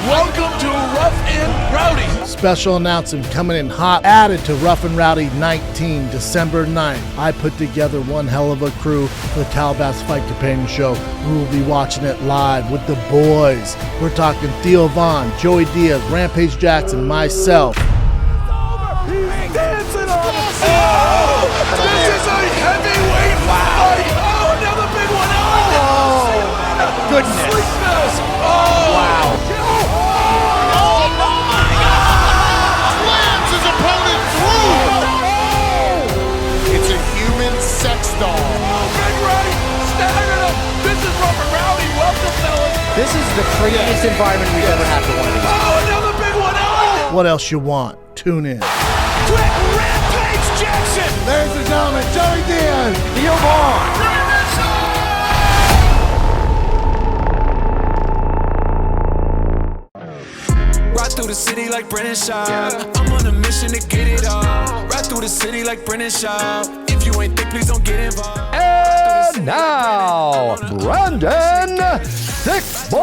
Welcome to Rough and Rowdy. Special announcement coming in hot, added to Rough and Rowdy 19, December 9th. I put together one hell of a crew for the Calabas Fight Companion Show. We will be watching it live with the boys. We're talking Theo Vaughn, Joey Diaz, Rampage Jackson, myself. He's dancing on it. Oh, this is a heavyweight fight. Oh, another big one. Oh, goodness. Sleepness. Oh, Wow. Oh, my God. Slams his opponent through. It's a human sex doll. Oh, Big Ray staggered him. This is Rough and Rowdy. Welcome, fellas. This is the craziest environment we've ever had for one of these. Oh, another big one. Oh. What else you want? Tune in. Quick Rampage Jackson. Ladies and gentlemen, Joey Diaz. Theo Vaughn. Ride through the city like Brennan Schaub. I'm on a mission to get it all. Ride through the city like Brennan Schaub. If you ain't thick, please don't get involved. And now, Brandon Thiccboy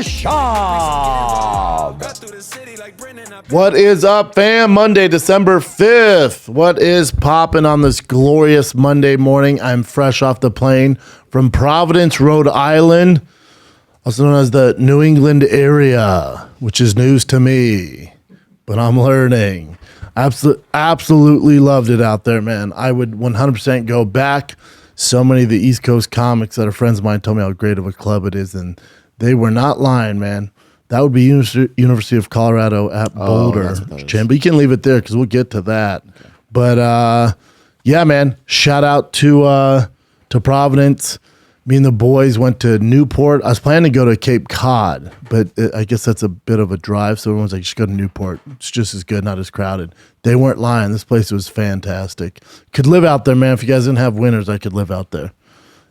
Schaub. Ride through the city like Brennan. What is up, fam? Monday, December 5th. What is popping on this glorious Monday morning? I'm fresh off the plane from Providence, Rhode Island, also known as the New England area, which is news to me, but I'm learning. Absolutely loved it out there, man. I would 100% go back. So many of the East Coast comics that are friends of mine told me how great of a club it is, and they were not lying, man. That would be University of Colorado at Boulder. Chin, but you can leave it there because we'll get to that. Okay. But yeah, man, shout out to Providence. Me and the boys went to Newport. I was planning to go to Cape Cod, but I guess that's a bit of a drive. So everyone's like, just go to Newport. It's just as good, not as crowded. They weren't lying. This place was fantastic. Could live out there, man. If you guys didn't have winters, I could live out there.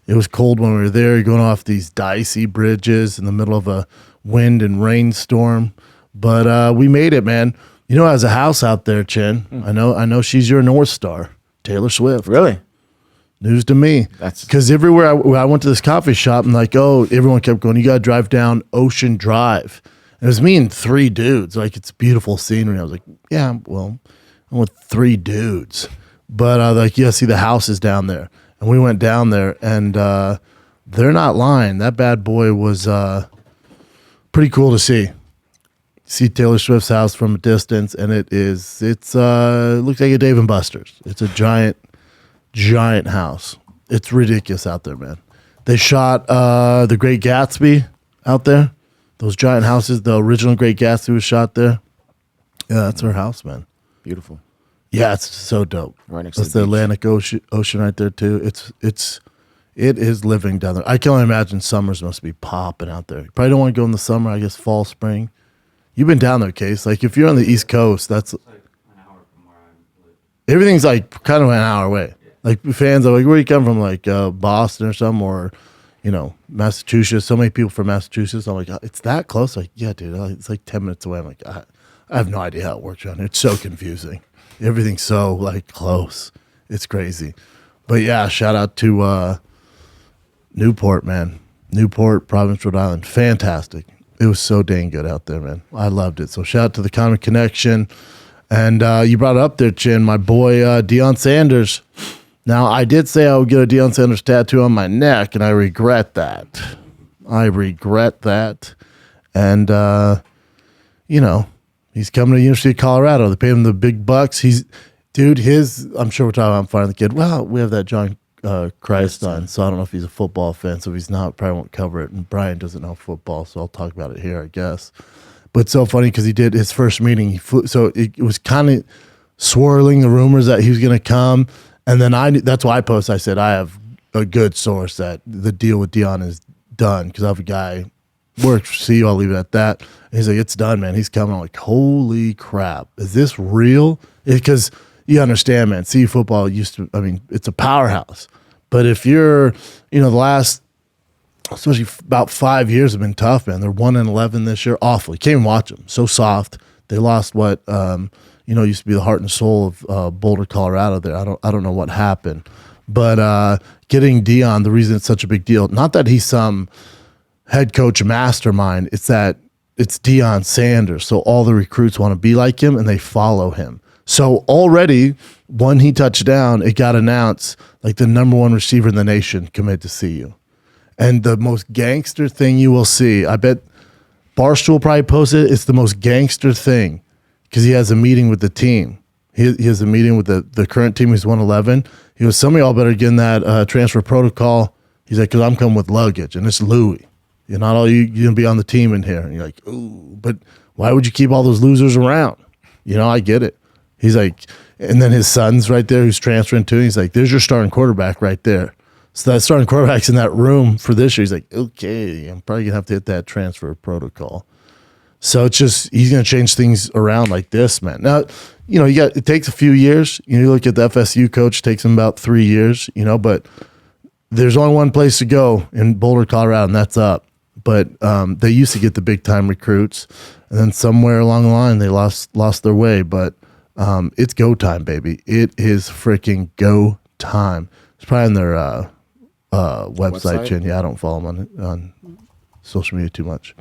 It was cold when we were there. You're going off these dicey bridges in the middle of a wind and rainstorm. But we made it, man. You know, as a house out there, Chin. I know she's your North Star, Taylor Swift. Really? News to me. That's because everywhere I went to this coffee shop and like, oh, everyone kept going, you got to drive down Ocean Drive. And it was me and three dudes. Like, it's beautiful scenery. I was like, yeah, well, I'm with three dudes. But like, yeah, see the houses down there. And we went down there and they're not lying. That bad boy was pretty cool to see. See Taylor Swift's house from a distance, and it looks like a Dave & Buster's. It's a giant house. It's ridiculous out there, man. They shot The Great Gatsby out there. Those giant houses, the original Great Gatsby was shot there. Yeah, that's her house, man. beautiful. Yeah, it's so dope. Right next That's to the the Atlantic Ocean right there too. It is living down there. I can only imagine summers must be popping out there. You probably don't want to go in the summer. I guess fall, spring. You've been down there, Case. Like if you're on the East Coast, that's It's like an hour from where I live. everything's like kind of an hour away. Like fans are like, where you come from? Like Boston or something, or Massachusetts. So many people from Massachusetts. I'm like, it's that close? Like, yeah, dude. It's like 10 minutes away. I'm like, I have no idea how it works around here. It's so confusing. Everything's so like close. It's crazy. But yeah, shout out to Newport, man. Newport, Providence, Rhode Island. Fantastic. It was so dang good out there, man. I loved it. So shout out to the Comic Connection. And you brought it up there, Chin, my boy Deion Sanders. Now, I did say I would get a Deion Sanders tattoo on my neck, and I regret that. And, he's coming to the University of Colorado. They paid him the big bucks. I'm sure we're talking about firing the kid. Well, we have that John Krause on, so I don't know if he's a football fan. So if he's not, probably won't cover it. And Brian doesn't know football, so I'll talk about it here, I guess. But it's so funny because he did his first meeting. He flew, so it was kind of swirling the rumors that he was going to come. And then that's why I posted. I said, I have a good source that the deal with Deion is done because I have a guy works for CU. I'll leave it at that. And he's like, it's done, man. He's coming. I'm like, holy crap. Is this real? Because you understand, man, CU football it's a powerhouse. But if you're, the last, especially about 5 years have been tough, man. They're 1-11 this year. Awful. You can't even watch them. So soft. They lost what, used to be the heart and soul of Boulder, Colorado there. I don't know what happened. But getting Deion, the reason it's such a big deal, not that he's some head coach mastermind. It's Deion Sanders. So all the recruits want to be like him and they follow him. So already when he touched down, it got announced like the number one receiver in the nation committed to CU. And the most gangster thing you will see, I bet Barstool probably posted it's the most gangster thing because he has a meeting with the team. He has a meeting with the current team who's 111. He goes, some of y'all better get in that transfer protocol. He's like, because I'm coming with luggage, and it's Louis. You're not all you're going to be on the team in here. And you're like, ooh, but why would you keep all those losers around? I get it. He's like, and then his son's right there who's transferring to. He's like, there's your starting quarterback right there. So that starting quarterback's in that room for this year. He's like, okay, I'm probably going to have to hit that transfer protocol. So it's just, he's going to change things around like this, man. Now, it takes a few years. You look at the FSU coach, takes him about 3 years, but there's only one place to go in Boulder, Colorado, and that's up. But they used to get the big time recruits, and then somewhere along the line they lost their way. But it's go time, baby. It is freaking go time. It's probably on their website, Chin. Yeah, I don't follow him on social media too much.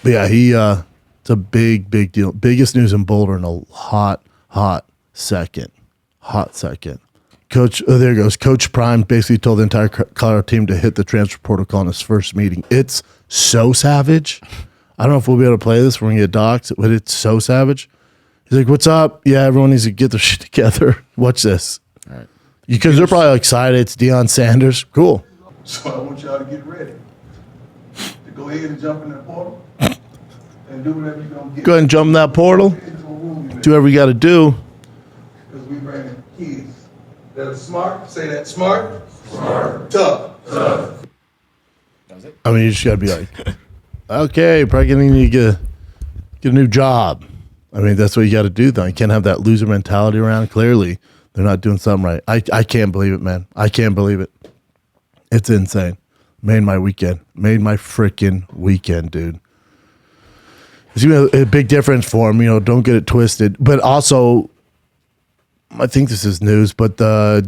But yeah, it's a big deal. Biggest news in Boulder in a hot second. Coach, there goes. Coach Prime basically told the entire Colorado team to hit the transfer protocol in his first meeting. It's so savage. I don't know if we'll be able to play this. We're going to get doxxed, but it's so savage. He's like, what's up? Yeah, everyone needs to get their shit together. Watch this. All right. Because they're probably excited. It's Deion Sanders. Cool. So I want y'all to get ready to go ahead and jump in that portal and do whatever you're going to get. Go ahead and jump in that portal. Do whatever you got to do. Because we bring kids that are smart. Say that, smart. Tough. I mean, you just got to be like, okay, probably going to need to get a new job. I mean, that's what you got to do, though. You can't have that loser mentality around. Clearly, they're not doing something right. I can't believe it, man. I can't believe it. It's insane. Made my weekend. Made my freaking weekend, dude. It's gonna be a big difference for him. Don't get it twisted. But also, I think this is news, but I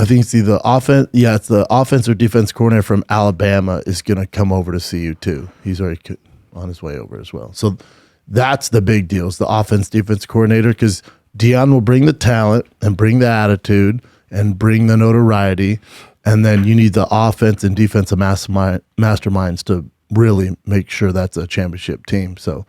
think it's either offense. Yeah, it's the offense or defense coordinator from Alabama is going to come over to CU too. He's already on his way over as well. So that's the big deal. Is the offense defense coordinator, because Deion will bring the talent and bring the attitude and bring the notoriety, and then you need the offense and defensive masterminds to really make sure that's a championship team. So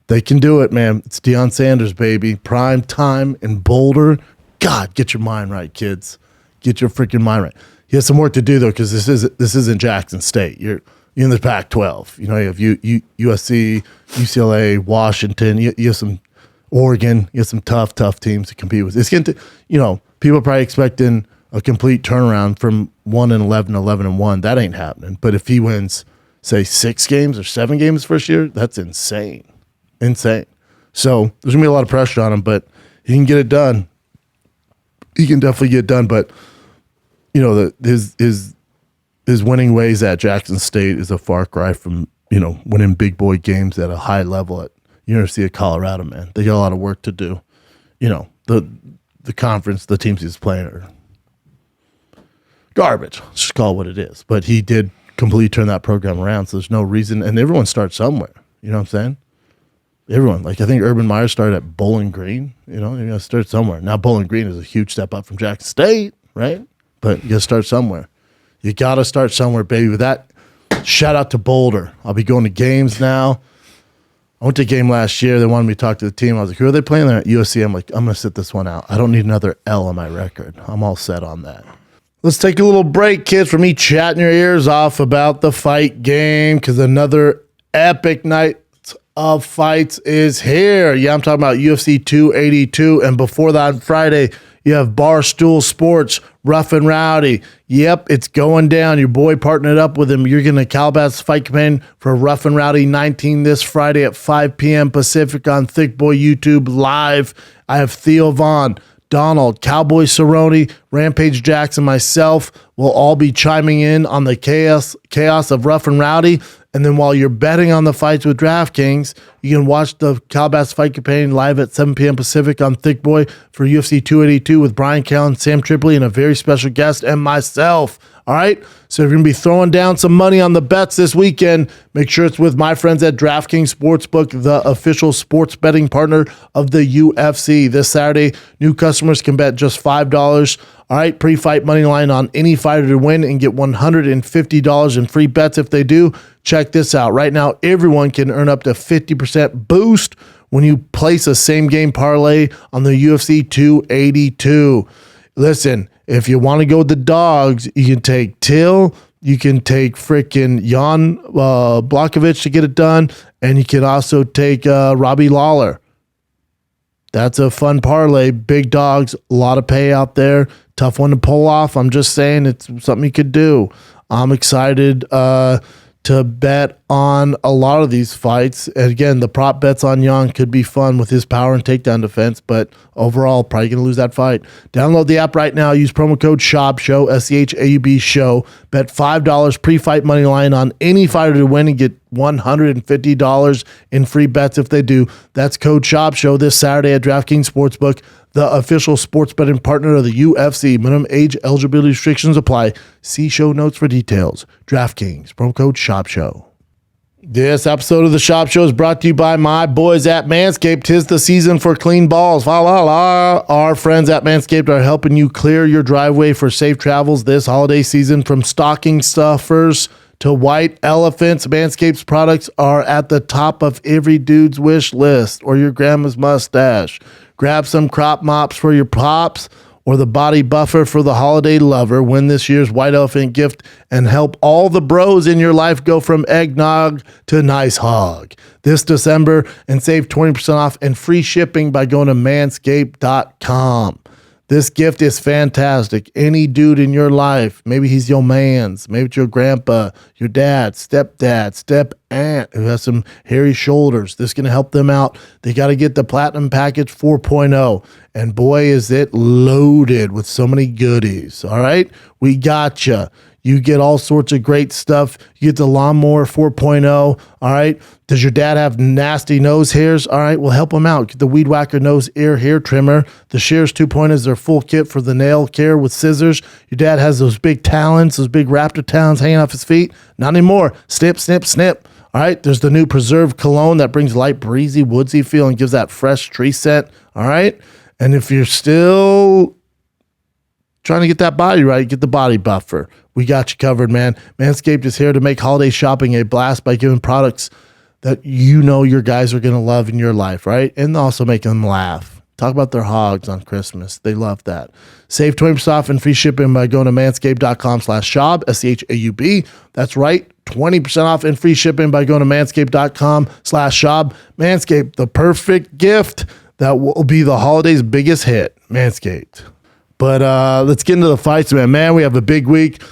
they can do it, man. It's Deion Sanders, baby. Prime time in Boulder. God, get your mind right, kids. Get your freaking mind right. He has some work to do, though, because this isn't Jackson State. You're in the Pac-12. You have USC, UCLA, Washington. You have some Oregon. You have some tough teams to compete with. It's going to, people are probably expecting a complete turnaround from 1-11 to 11-1. That ain't happening. But if he wins, say, 6 games or 7 games first year, that's insane. So there's gonna be a lot of pressure on him, but he can get it done. He can definitely get it done. But his winning ways at Jackson State is a far cry from winning big boy games at a high level at University of Colorado. Man, they got a lot of work to do. The conference, the teams he's playing are garbage. Let's just call it what it is. But he did completely turn that program around, so there's no reason. And everyone starts somewhere. You know what I'm saying? Everyone. Like, I think Urban Meyer started at Bowling Green. You got to start somewhere. Now, Bowling Green is a huge step up from Jackson State, right? But you got to start somewhere. You got to start somewhere, baby. With that, shout out to Boulder. I'll be going to games now. I went to a game last year. They wanted me to talk to the team. I was like, who are they playing there at USC? I'm like, I'm going to sit this one out. I don't need another L on my record. I'm all set on that. Let's take a little break, kids, from me chatting your ears off about the fight game, because another epic night of fights is here. Yeah, I'm talking about UFC 282. And before that, on Friday, you have Barstool Sports, Rough and Rowdy. Yep, it's going down. Your boy partnered up with him. You're going to Calabasas Fight Command for Rough and Rowdy 19 this Friday at 5 p.m. Pacific on Thicccboy YouTube Live. I have Theo Vaughn, Donald, Cowboy Cerrone, Rampage Jackson, myself will all be chiming in on the chaos of Rough and Rowdy. And then while you're betting on the fights with DraftKings, You can watch the Calabasas Fight Companion live at 7 p.m. Pacific on Thicccboy for UFC 282 with Brian Callen, Sam Tripoli, and a very special guest and myself. All right, so if you're going to be throwing down some money on the bets this weekend, make sure it's with my friends at DraftKings Sportsbook, the official sports betting partner of the UFC. This Saturday, new customers can bet just $5. All right, pre-fight money line on any fighter to win and get $150 in free bets if they do. Check this out. Right now, everyone can earn up to 50% boost when you place a same-game parlay on the UFC 282. Listen, if you want to go with the dogs, you can take Till, you can take freaking Jan Blachowicz to get it done, and you can also take Robbie Lawler. That's a fun parlay. Big dogs, a lot of pay out there. Tough one to pull off. I'm just saying it's something you could do. I'm excited to bet on a lot of these fights. And again, the prop bets on Jan could be fun with his power and takedown defense, but overall, probably going to lose that fight. Download the app right now. Use promo code SCHAUB, SCHAUB SHOW. Bet $5 pre-fight money line on any fighter to win and get $150 in free bets if they do. That's code SCHAUB this Saturday at DraftKings Sportsbook, the official sports betting partner of the UFC. Minimum age eligibility restrictions apply. See show notes for details. DraftKings, promo code SHOW. This episode of the Shop Show is brought to you by my boys at Manscaped. 'Tis the season for clean balls. La la la. Our friends at Manscaped are helping you clear your driveway for safe travels this holiday season. From stocking stuffers to white elephants, Manscaped's products are at the top of every dude's wish list or your grandma's mustache. Grab some crop mops for your pops or the body buffer for the holiday lover. Win this year's white elephant gift and help all the bros in your life go from eggnog to nice hog this December and save 20% off and free shipping by going to manscaped.com. This gift is fantastic. Any dude in your life, maybe he's your man's, maybe it's your grandpa, your dad, stepdad, step aunt who has some hairy shoulders. This is going to help them out. They got to get the Platinum Package 4.0. And boy, is it loaded with so many goodies. All right? We got you. You get all sorts of great stuff. You get the Lawnmower 4.0. All right? Does your dad have nasty nose hairs? All right, we'll help him out. Get the Weed Whacker nose ear hair trimmer. The Shears 2.0 is their full kit for the nail care with scissors. Your dad has those big talons, those big raptor talons hanging off his feet. Not anymore. Snip, snip, snip. All right, there's the new Preserve Cologne that brings light, breezy, woodsy feel and gives that fresh tree scent. All right? And if you're still trying to get that body right, get the body buffer. We got you covered, man. Manscaped is here to make holiday shopping a blast by giving products that you know your guys are going to love in your life, right? And also making them laugh. Talk about their hogs on Christmas. They love that. Save 20% off and free shipping by going to manscaped.com/Schaub, SCHAUB. That's right. 20% off and free shipping by going to manscaped.com/Schaub. Manscaped, the perfect gift that will be the holidays' biggest hit. Manscaped. But let's get into the fights, man. Man, we have a big week.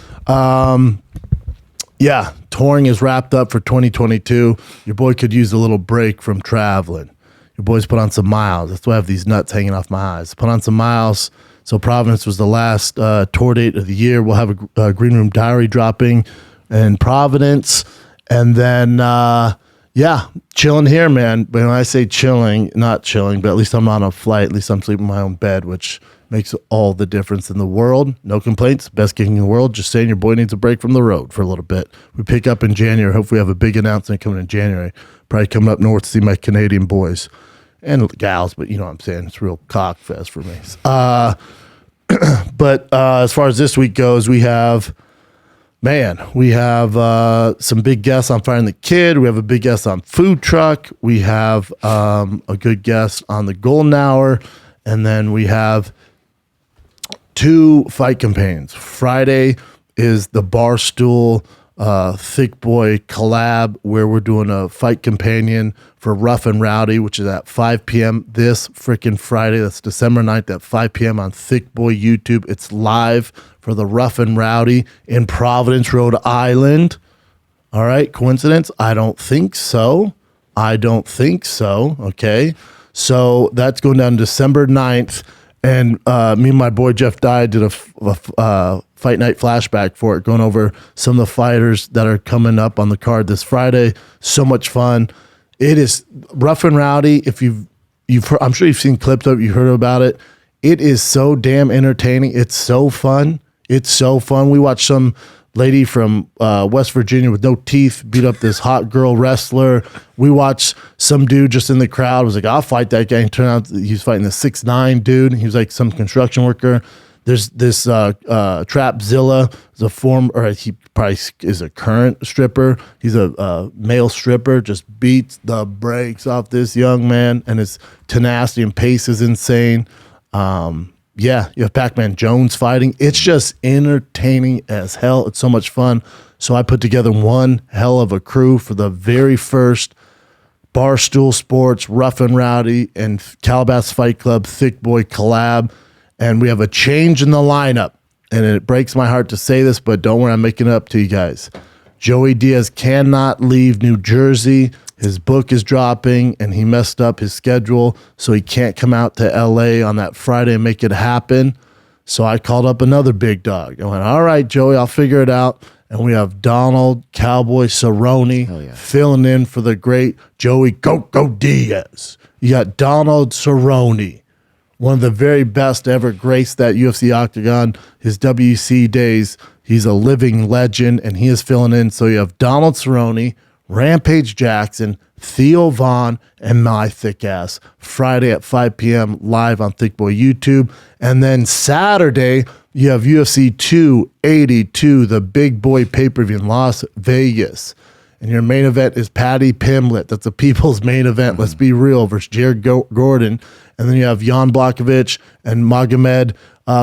Yeah, touring is wrapped up for 2022. Your boy could use a little break from traveling. Your boy's put on some miles. That's why I have these nuts hanging off my eyes. Put on some miles. So Providence was the last tour date of the year. We'll have a Green Room Diary dropping in Providence. And then, yeah, chilling here, man. But when I say chilling, not chilling, but at least I'm not on a flight. At least I'm sleeping in my own bed, which makes all the difference in the world. No complaints. Best gig in the world. Just saying your boy needs a break from the road for a little bit. We pick up in January. Hopefully we have a big announcement coming in January. Probably coming up north to see my Canadian boys and gals, but you know what I'm saying. It's real cock fest for me. But as far as this week goes, we have some big guests on Firing the Kid. We have a big guest on Food Truck. We have a good guest on the Golden Hour. And then we have 2 fight companions. Friday is the Barstool Thicccboy collab where we're doing a fight companion for Rough and Rowdy, which is at 5 p.m. this freaking Friday. That's December 9th at 5 p.m. on Thicccboy YouTube. It's live for the Rough and Rowdy in Providence, Rhode Island. All right, coincidence? I don't think so. Okay. So that's going down December 9th. And me and my boy Jeff Dye did a Fight Night flashback for it, going over some of the fighters that are coming up on the card this Friday. So much fun. It is rough and rowdy. If you've heard, I'm sure you've seen clips of it, you heard about it. It is so damn entertaining. It's so fun. It's so fun. We watched some lady from West Virginia with no teeth beat up this hot girl wrestler. We watched some dude just in the crowd was like, I'll fight that guy. And turned out he was fighting the 6'9" dude. He was like some construction worker. There's this Trapzilla, is a form, or he probably is a current stripper. He's a male stripper, just beats the brakes off this young man, and his tenacity and pace is insane. Yeah, you have Pac-Man Jones fighting. It's just entertaining as hell. It's so much fun. So I put together one hell of a crew for the very first Barstool Sports, Rough and Rowdy, and Calabasas Fight Club Thicccboy collab. And we have a change in the lineup. And it breaks my heart to say this, but don't worry, I'm making it up to you guys. Joey Diaz cannot leave New Jersey. His book is dropping, and he messed up his schedule, so he can't come out to L.A. on that Friday and make it happen. So I called up another big dog. I went, all right, Joey, I'll figure it out. And we have Donald Cowboy Cerrone filling in for the great Joey Go Diaz. You got Donald Cerrone, one of the very best to ever grace that UFC octagon, his WC days. He's a living legend, and he is filling in. So you have Donald Cerrone, Rampage Jackson, Theo Vaughn, and my thick ass. Friday at 5 p.m. live on Thicccboy YouTube. And then Saturday, you have UFC 282, the big boy pay-per-view in Las Vegas. And your main event is Paddy Pimblet. That's a people's main event. Let's be real, versus Jared Gordon. And then you have Jan Blachowicz and Magomed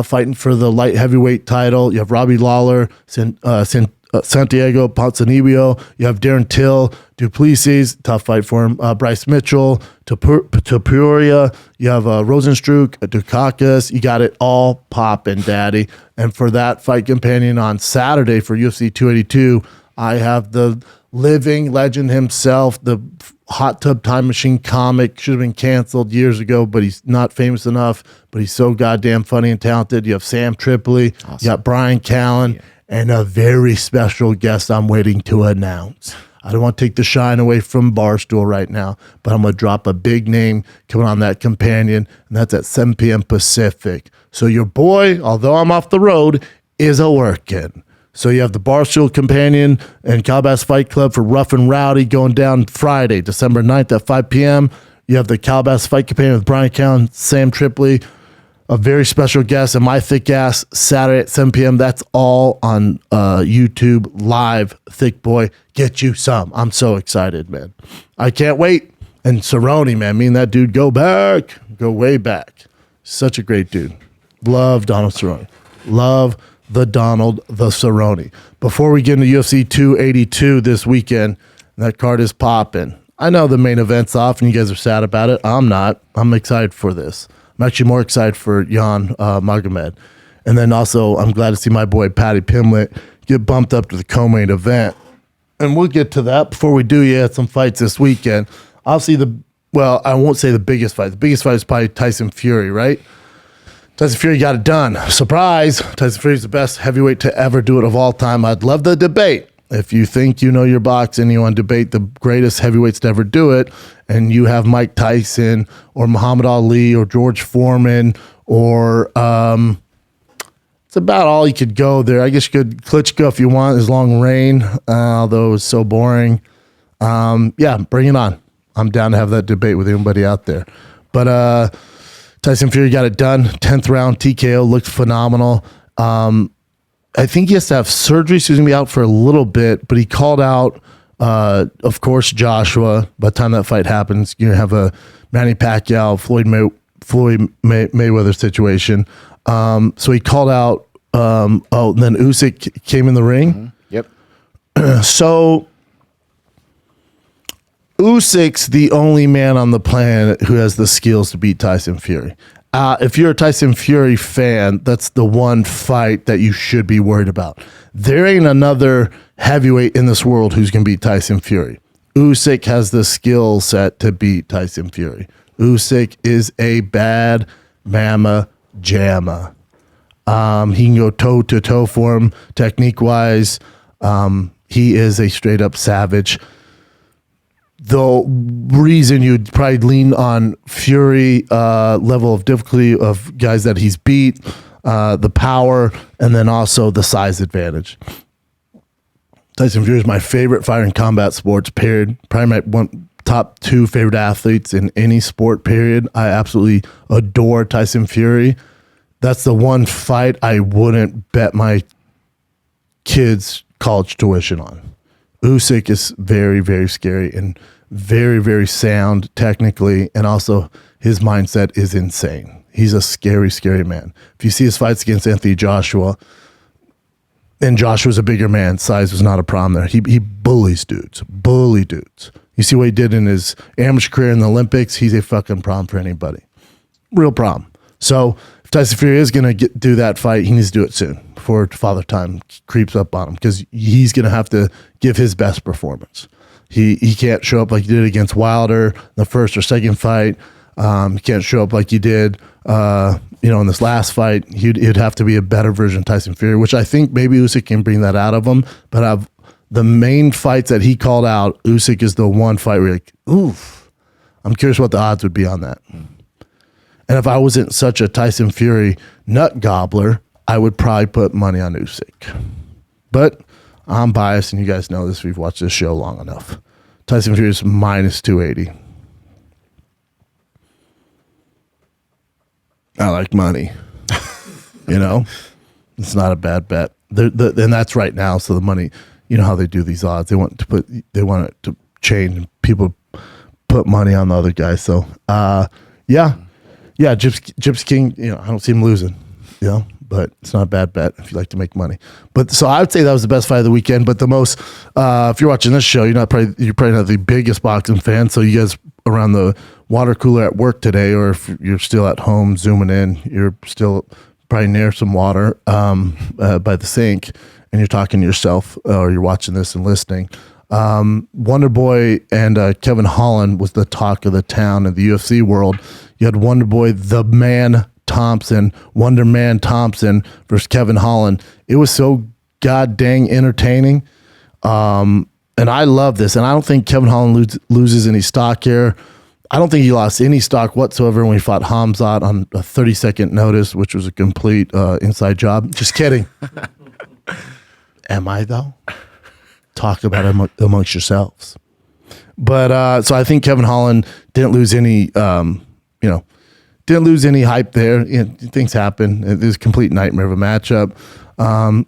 fighting for the light heavyweight title. You have Robbie Lawler, Santiago Ponzinibbio. You have Darren Till, Duplessis, tough fight for him. Bryce Mitchell, Topuria. You have Rosenstruck, Dukakis. You got it all popping, daddy. And for that fight companion on Saturday for UFC 282, I have the living legend himself, the Hot Tub Time Machine comic. Should have been canceled years ago, but he's not famous enough. But he's so goddamn funny and talented. You have Sam Tripoli. Awesome. You got Brian Callen. Yeah. And a very special guest I'm waiting to announce. I don't want to take the shine away from Barstool right now, but I'm going to drop a big name coming on that companion, and that's at 7 p.m. Pacific. So your boy, although I'm off the road, is a-working. So you have the Barstool Companion and Calabasas Fight Club for Rough and Rowdy going down Friday, December 9th at 5 p.m. You have the Calabasas Fight Companion with Brian Callen, Sam Tripoli, a very special guest, and my thick ass Saturday at 7 p.m. That's all on YouTube live. Thicccboy, get you some. I'm so excited, man. I can't wait. And Cerrone, man, me and that dude go way back. Such a great dude. Love Donald Cerrone. Love the Donald the Cerrone. Before we get into UFC 282 this weekend, that card is popping. I know the main event's off, and you guys are sad about it. I'm not. I'm excited for this. I'm actually more excited for Jan Magomed. And then also, I'm glad to see my boy Paddy Pimblet get bumped up to the co-main event. And we'll get to that. Before we do, you had some fights this weekend. Obviously, I won't say the biggest fight. The biggest fight is probably Tyson Fury, right? Tyson Fury got it done. Surprise! Tyson Fury's the best heavyweight to ever do it of all time. I'd love the debate. If you think you know your boxing, you want to debate the greatest heavyweights to ever do it, and you have Mike Tyson or Muhammad Ali or George Foreman or it's about all you could go there. I guess you could Klitschko if you want, his long reign, although it's so boring. Yeah, bring it on. I'm down to have that debate with anybody out there. But Tyson Fury got it done. 10th round TKO, looked phenomenal. I think he has to have surgery, so he's going to be out for a little bit, but he called out, of course, Joshua. By the time that fight happens, you're going to have a Manny Pacquiao, Floyd Mayweather situation. So he called out, then Usyk came in the ring. Mm-hmm. Yep. So Usyk's the only man on the planet who has the skills to beat Tyson Fury. If you're a Tyson Fury fan, that's the one fight that you should be worried about. There ain't another heavyweight in this world who's going to beat Tyson Fury. Usyk has the skill set to beat Tyson Fury. Usyk is a bad mama jamma. He can go toe-to-toe for him, technique-wise. He is a straight-up savage. the reason you'd probably lean on Fury level of difficulty of guys that he's beat, the power, and then also the size advantage. Tyson Fury is my favorite fighter in combat sports, period. Probably my top 2 favorite athletes in any sport, period. I absolutely adore Tyson Fury. That's the one fight I wouldn't bet my kids' college tuition on. Usyk is very, very scary and very, very sound technically, and also his mindset is insane. He's a scary, scary man. If you see his fights against Anthony Joshua, and Joshua's a bigger man, size was not a problem there. He bullies dudes. You see what he did in his amateur career in the Olympics? He's a fucking problem for anybody. Real problem. So if Tyson Fury is going to do that fight, he needs to do it soon before Father Time creeps up on him, because he's going to have to give his best performance. He can't show up like he did against Wilder in the first or second fight. He can't show up like he did in this last fight. He'd have to be a better version of Tyson Fury, which I think maybe Usyk can bring that out of him. But the main fights that he called out, Usyk is the one fight where you're like, oof. I'm curious what the odds would be on that. And if I wasn't such a Tyson Fury nut gobbler, I would probably put money on Usyk. But I'm biased, and you guys know this. We've watched this show long enough. Tyson Fury is minus 280. I like money. It's not a bad bet. And that's right now. So the money, you know how they do these odds. They want it to change, and people put money on the other guy. So Gypsy King. I don't see him losing. But it's not a bad bet if you like to make money. But so I would say that was the best fight of the weekend. But the most, if you're watching this show, you're probably not the biggest boxing fan. So you guys around the water cooler at work today, or if you're still at home zooming in, you're still probably near some water by the sink, and you're talking to yourself, or you're watching this and listening. Wonderboy and Kevin Holland was the talk of the town in the UFC world. You had Wonderboy, the man Thompson, Wonder Man Thompson versus Kevin Holland. It was so god dang entertaining. And I love this. And I don't think Kevin Holland loses any stock here. I don't think he lost any stock whatsoever when he fought Hamzat on a 30-second notice, which was a complete inside job. Just kidding. Am I, though? Talk about it amongst yourselves. But so I think Kevin Holland didn't lose any, didn't lose any hype there. Things happen. It was a complete nightmare of a matchup.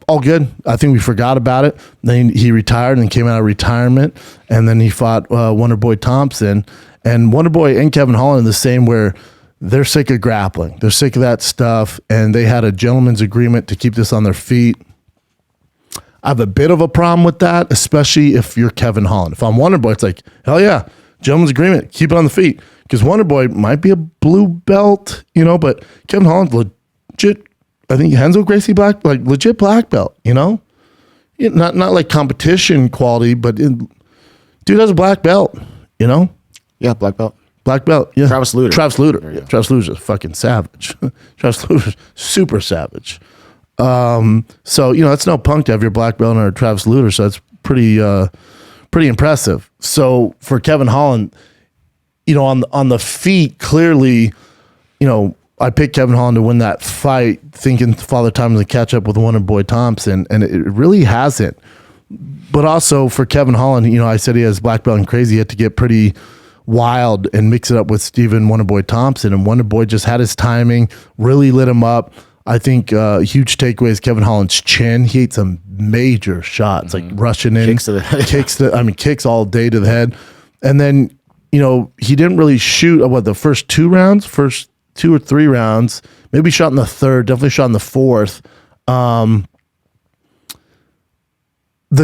All good. I think we forgot about it. Then he retired and came out of retirement, and then he fought Wonderboy Thompson. And Wonderboy and Kevin Holland are the same, where they're sick of grappling. They're sick of that stuff, and they had a gentleman's agreement to keep this on their feet. I have a bit of a problem with that, especially if you're Kevin Holland. If I'm Wonderboy, it's like, hell yeah, gentleman's agreement, keep it on the feet. Because Wonderboy might be a blue belt, but Kevin Holland's legit. I think Renzo Gracie legit black belt, not like competition quality, but dude has a black belt, Yeah, black belt. Black belt, yeah. Travis Lutter. Yeah. Travis Lutter's a fucking savage. Travis Lutter's super savage. So it's no punk to have your black belt or Travis Lutter, so that's pretty impressive. So for Kevin Holland, on the feet, clearly, I picked Kevin Holland to win that fight, thinking Father Time was going to catch up with Wonderboy Thompson, and it really hasn't. But also for Kevin Holland, I said he has black belt and crazy. He had to get pretty wild and mix it up with Stephen Wonderboy Thompson, and Wonderboy just had his timing, really lit him up. I think huge takeaway is Kevin Holland's chin. He ate some major shots, like rushing in, Kicks to the head. kicks all day to the head, and then. He didn't really shoot the first 2 rounds, first 2 or 3 rounds, maybe shot in the third, definitely shot in the fourth. The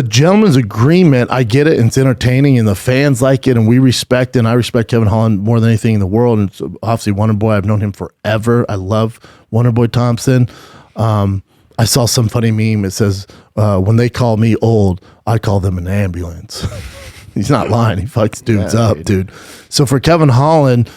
gentleman's agreement, I get it, and it's entertaining, and the fans like it, and we respect it, and I respect Kevin Holland more than anything in the world, and so obviously Wonderboy, I've known him forever. I love Wonderboy Thompson. I saw some funny meme. It says, when they call me old, I call them an ambulance. He's not lying. He fucks dudes up, dude. So for Kevin Holland,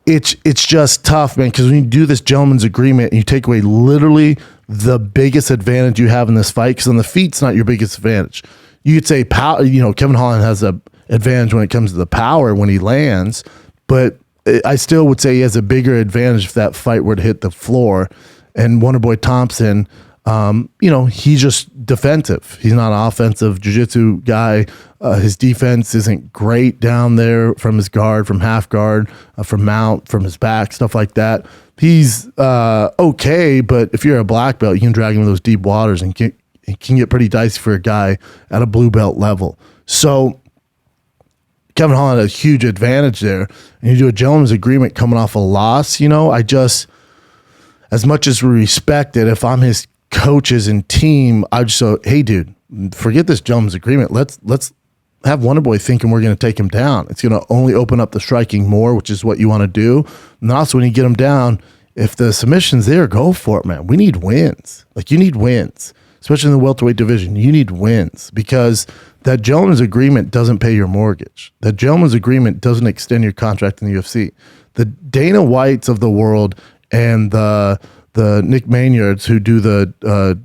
it's just tough, man, because when you do this gentleman's agreement and you take away literally the biggest advantage you have in this fight, because on the feet's not your biggest advantage. You could say, Kevin Holland has an advantage when it comes to the power when he lands, but I still would say he has a bigger advantage if that fight were to hit the floor. And Wonderboy Thompson, he's just defensive. He's not an offensive jiu-jitsu guy. His defense isn't great down there from his guard, from half guard, from mount, from his back, stuff like that. He's okay, but if you're a black belt, you can drag him in those deep waters and it can get pretty dicey for a guy at a blue belt level. So Kevin Holland had a huge advantage there. And you do a gentleman's agreement coming off a loss, as much as we respect it, if I'm his coaches and team, I just say, hey, dude, forget this gentleman's agreement. Let's have Wonderboy thinking we're going to take him down. It's going to only open up the striking more, which is what you want to do. And also when you get him down, if the submission's there, go for it, man. We need wins. You need wins, especially in the welterweight division. You need wins because that gentleman's agreement doesn't pay your mortgage. That gentleman's agreement doesn't extend your contract in the UFC. The Dana Whites of the world and the Nick Maynards who do the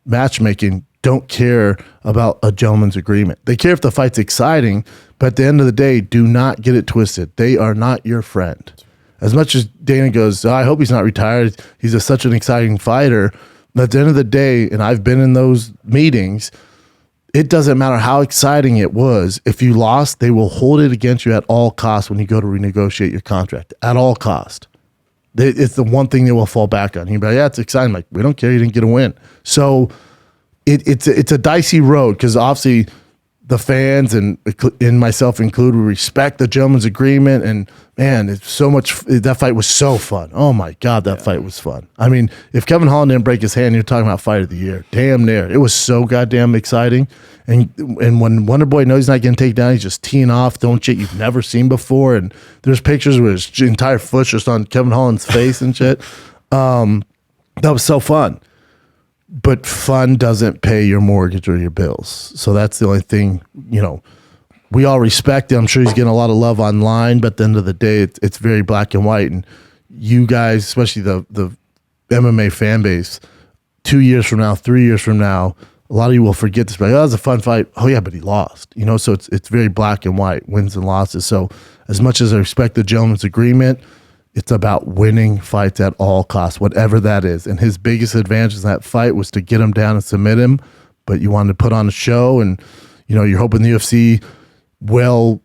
matchmaking don't care about a gentleman's agreement. They care if the fight's exciting, but at the end of the day, do not get it twisted. They are not your friend. As much as Dana goes, I hope he's not retired. He's such an exciting fighter. But at the end of the day, and I've been in those meetings, it doesn't matter how exciting it was. If you lost, they will hold it against you at all costs when you go to renegotiate your contract. At all cost. It's the one thing they will fall back on. You'll be like, yeah, it's exciting. Like, we don't care. You didn't get a win. So it's a dicey road because obviously the fans and myself included, we respect the gentleman's agreement. And man, it's so much. That fight was so fun. Oh my God, that fight was fun. I mean, if Kevin Holland didn't break his hand, you're talking about fight of the year. Damn near. It was so goddamn exciting. And when Wonderboy knows he's not getting taken down, he's just teeing off, throwing shit you've never seen before. And there's pictures where his entire foot's just on Kevin Holland's face and shit. That was so fun. But fun doesn't pay your mortgage or your bills. So that's the only thing, we all respect him. I'm sure he's getting a lot of love online, but at the end of the day, it's very black and white. And you guys, especially the MMA fan base, 2 years from now, 3 years from now, a lot of you will forget this. Like, oh, that was a fun fight. Oh yeah, but he lost. So it's very black and white, wins and losses. So as much as I respect the gentleman's agreement, it's about winning fights at all costs, whatever that is. And his biggest advantage in that fight was to get him down and submit him. But you wanted to put on a show, and you're hoping the UFC will,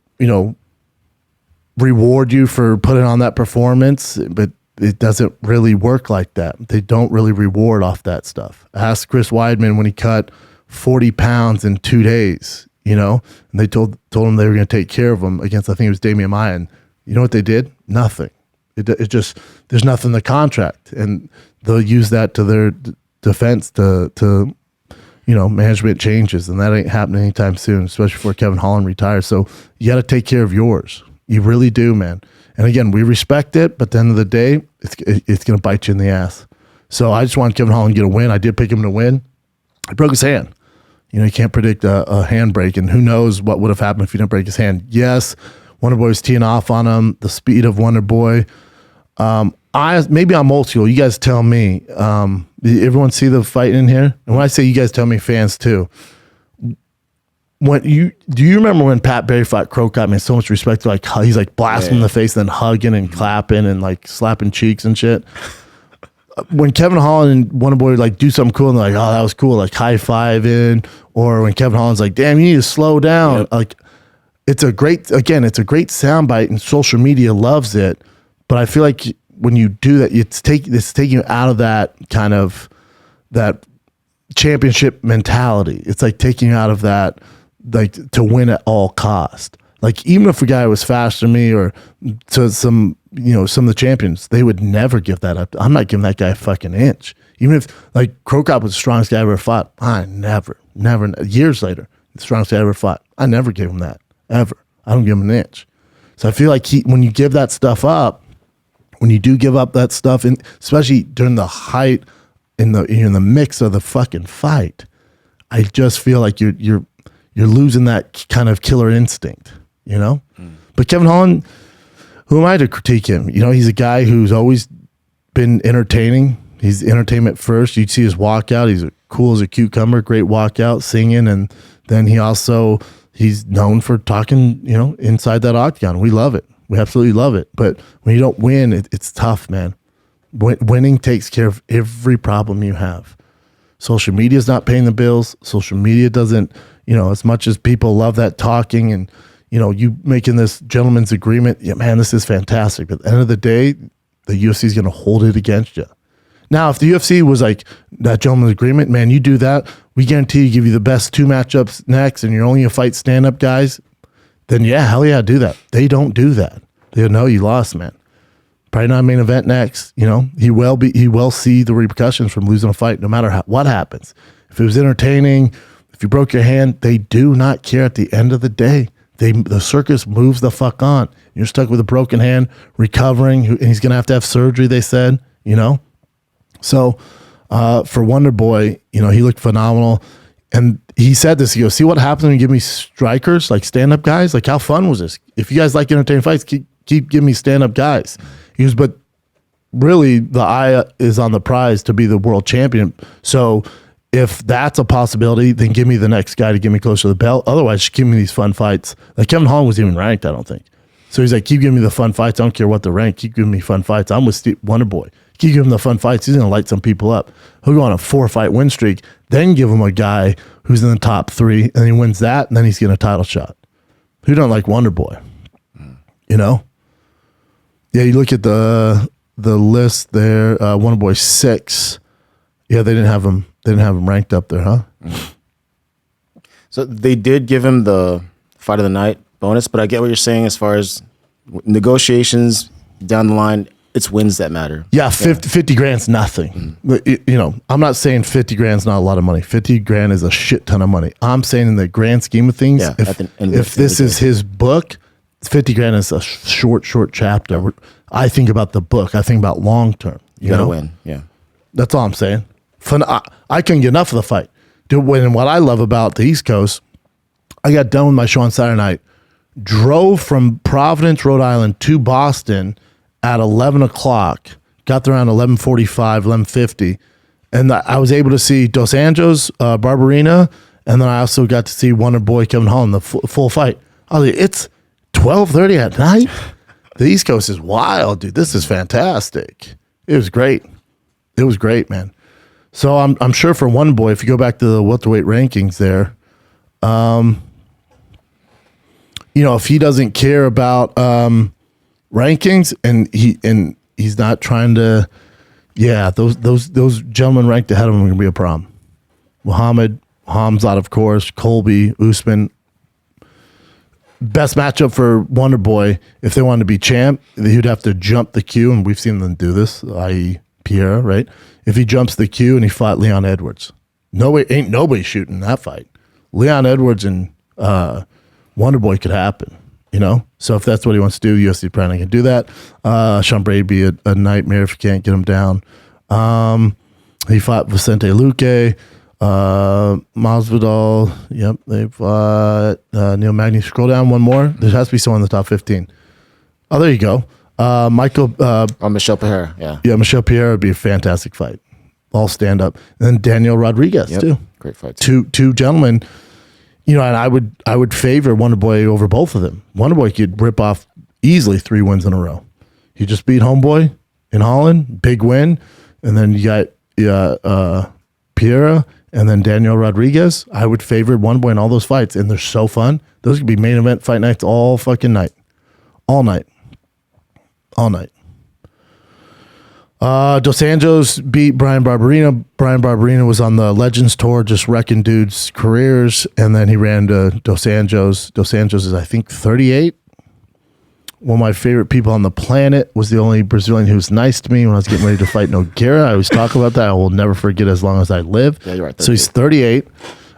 reward you for putting on that performance. But it doesn't really work like that. They don't really reward off that stuff. Ask Chris Weidman when he cut 40 pounds in 2 days, and they told him they were going to take care of him against, I think it was Damian Maia. And you know what they did? Nothing. It just, there's nothing in the contract, and they'll use that to their defense to management changes, and that ain't happening anytime soon, especially before Kevin Holland retires. So you got to take care of yours. You really do, man. And again, we respect it, but at the end of the day, it's going to bite you in the ass. So I just want Kevin Holland to get a win. I did pick him to win. He broke his hand. You can't predict a hand break, and who knows what would have happened if he didn't break his hand. Yes, Wonderboy was teeing off on him, the speed of Wonderboy. Maybe I'm old school. You guys tell me. Everyone see the fight in here? And when I say you guys tell me, fans too. Do you remember when Pat Barry fought Crow Cop? Man, so much respect. Like he's like blasting in the face, then hugging and clapping and like slapping cheeks and shit. When Kevin Holland and Wonderboy would like do something cool and they're like, oh, that was cool, like high fiving, or when Kevin Holland's like, damn, you need to slow down. Like it's a great soundbite, and social media loves it. But I feel like when you do that, it's taking you out of that kind of that championship mentality. It's like taking you out of that, like to win at all cost. Like even if a guy was faster than me or to some of the champions, they would never give that up. I'm not giving that guy a fucking inch. Even if like Crow Cop was the strongest guy I ever fought, I never, years later, the strongest guy I ever fought, I never gave him that, ever. I don't give him an inch. So I feel like when you give that stuff up, when you do give up that stuff, and especially during the height in the mix of the fucking fight, I just feel like you're losing that kind of killer instinct, But Kevin Holland, who am I to critique him? He's a guy who's always been entertaining. He's entertainment first. You'd see his walkout. He's cool as a cucumber, great walkout, singing, and then he he's known for talking, inside that octagon. We love it. We absolutely love it. But when you don't win, it's tough, man. Winning takes care of every problem you have. Social media is not paying the bills. Social media doesn't, as much as people love that talking and, you making this gentleman's agreement. Yeah, man, this is fantastic. But at the end of the day, the UFC is going to hold it against you. Now, if the UFC was like that gentleman's agreement, man, you do that, we guarantee you give you the best 2 matchups next and you're only going to fight stand-up guys, then yeah, hell yeah, do that. They don't do that. They know you lost, man. Probably not main event next. He will see the repercussions from losing a fight, no matter what happens. If it was entertaining, if you broke your hand, they do not care at the end of the day. The circus moves the fuck on. You're stuck with a broken hand, recovering, and he's gonna have to have surgery. They said, So for Wonderboy, he looked phenomenal, and he said this. He goes, "See what happens when you give me strikers, like stand-up guys? Like how fun was this? If you guys like entertaining fights, keep giving me stand-up guys." He goes, "But really, the eye is on the prize to be the world champion. So if that's a possibility, then give me the next guy to get me closer to the belt. Otherwise, just give me these fun fights." Like Kevin Holland wasn't even ranked, I don't think. So he's like, "Keep giving me the fun fights. I don't care what the rank. Keep giving me fun fights. I'm with Wonderboy. Keep giving him the fun fights. He's going to light some people up. He'll go on a 4-fight win streak, then give him a guy who's in the top 3, and he wins that, and then he's getting a title shot. Who don't like Wonderboy? Yeah, you look at the list there. Wonderboy 6. Yeah, they didn't have him. They didn't have him ranked up there, huh? So they did give him the fight of the night bonus, but I get what you're saying as far as negotiations down the line. It's wins that matter. Yeah, 50 grand's nothing. I'm not saying 50 grand's not a lot of money. 50 grand is a shit ton of money. I'm saying in the grand scheme of things, if this is his book, 50 grand is a short chapter. I think about the book. I think about long term. You gotta win. Yeah, that's all I'm saying. I couldn't get enough of the fight. Dude, what I love about the East Coast, I got done with my show on Saturday night, drove from Providence, Rhode Island to Boston at 11 o'clock, got there around 11:45, 11:50, and I was able to see Dos Anjos, Barberena, and then I also got to see Wonderboy Kevin Holland, the full fight. I was like, it's 12:30 at night? The East Coast is wild, dude. This is fantastic. It was great. It was great, man. So I'm sure for Wonderboy, if you go back to the welterweight rankings there, if he doesn't care about rankings and he's not trying to, those gentlemen ranked ahead of him are gonna be a problem. Muhammad, Hamzat, of course, Colby, Usman. Best matchup for Wonderboy, if they wanted to be champ, he'd have to jump the queue, and we've seen them do this, i.e. Pierre, right? If he jumps the queue and he fought Leon Edwards. Ain't nobody shooting that fight. Leon Edwards and Wonderboy could happen, So if that's what he wants to do, UFC probably can do that. Sean Brady be a nightmare if you can't get him down. He fought Vicente Luque. Masvidal, yep, they fought Neil Magny. Scroll down one more. There has to be someone in the top 15. Oh, there you go. Michael. Michelle Pereira, yeah. Yeah, Michelle Pereira would be a fantastic fight. All stand up. And then Daniel Rodriguez, too. Great fight. Two gentlemen, and I would favor Wonderboy over both of them. Wonderboy could rip off easily 3 wins in a row. He just beat Homeboy in Holland, big win. And then you got Pereira. And then Daniel Rodriguez, I would favor Wonderboy in all those fights, and they're so fun. Those could be main event fight nights all fucking night. All night. Dos Anjos beat Bryan Barberena. Bryan Barberena was on the Legends Tour, just wrecking dudes' careers, and then he ran to Dos Anjos. Dos Anjos is, I think, 38. One of my favorite people on the planet, was the only Brazilian who was nice to me when I was getting ready to fight Nogueira. I always talk about that. I will never forget as long as I live. Yeah, you're right. So he's 38.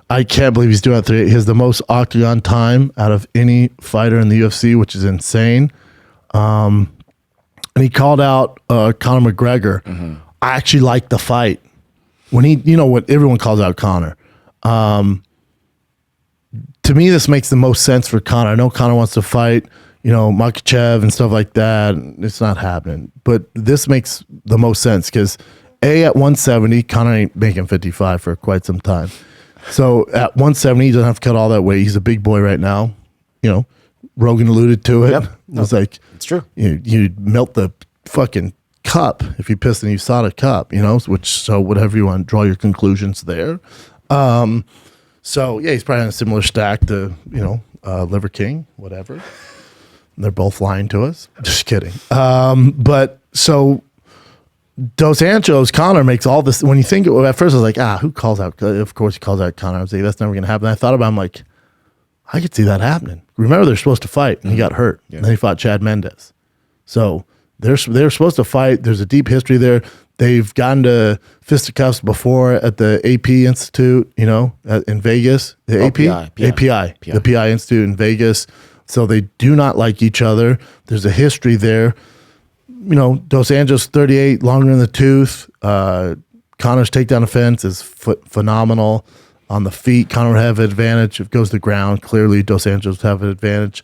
I can't believe he's doing it 38. He has the most octagon time out of any fighter in the UFC, which is insane. And he called out Conor McGregor. Mm-hmm. I actually liked the fight. When what everyone calls out Conor. To me, this makes the most sense for Conor. I know Conor wants to fight Makhachev and stuff like that. It's not happening. But this makes the most sense because at 170, Conor ain't making 55 for quite some time. So at 170, he doesn't have to cut all that weight. He's a big boy right now. You know, Rogan alluded to it. Yep. It was like, It's true. you melt the fucking cup if you piss in USADA cup, you know, so whatever you want, draw your conclusions there. So yeah, he's probably on a similar stack to, you know, Liver King, whatever. They're both lying to us. Just kidding. But so Dos Anjos, Conor makes all this. When you think, at first I was like, who calls out? Of course he calls out Conor. I was like, that's never going to happen. I thought about it, I'm like, I could see that happening. Remember, they're supposed to fight, and he got hurt. Yeah. And then he fought Chad Mendes. So they're supposed to fight. There's a deep history there. They've gotten to fisticuffs before at the AP Institute, you know, in Vegas. The AP? PI. The PI Institute in Vegas. So they do not like each other. There's a history there. You know, Dos Anjos 38, longer in the tooth. Conor's takedown offense is phenomenal. On the feet, Conor would have an advantage. If it goes to the ground, clearly Dos Anjos would have an advantage.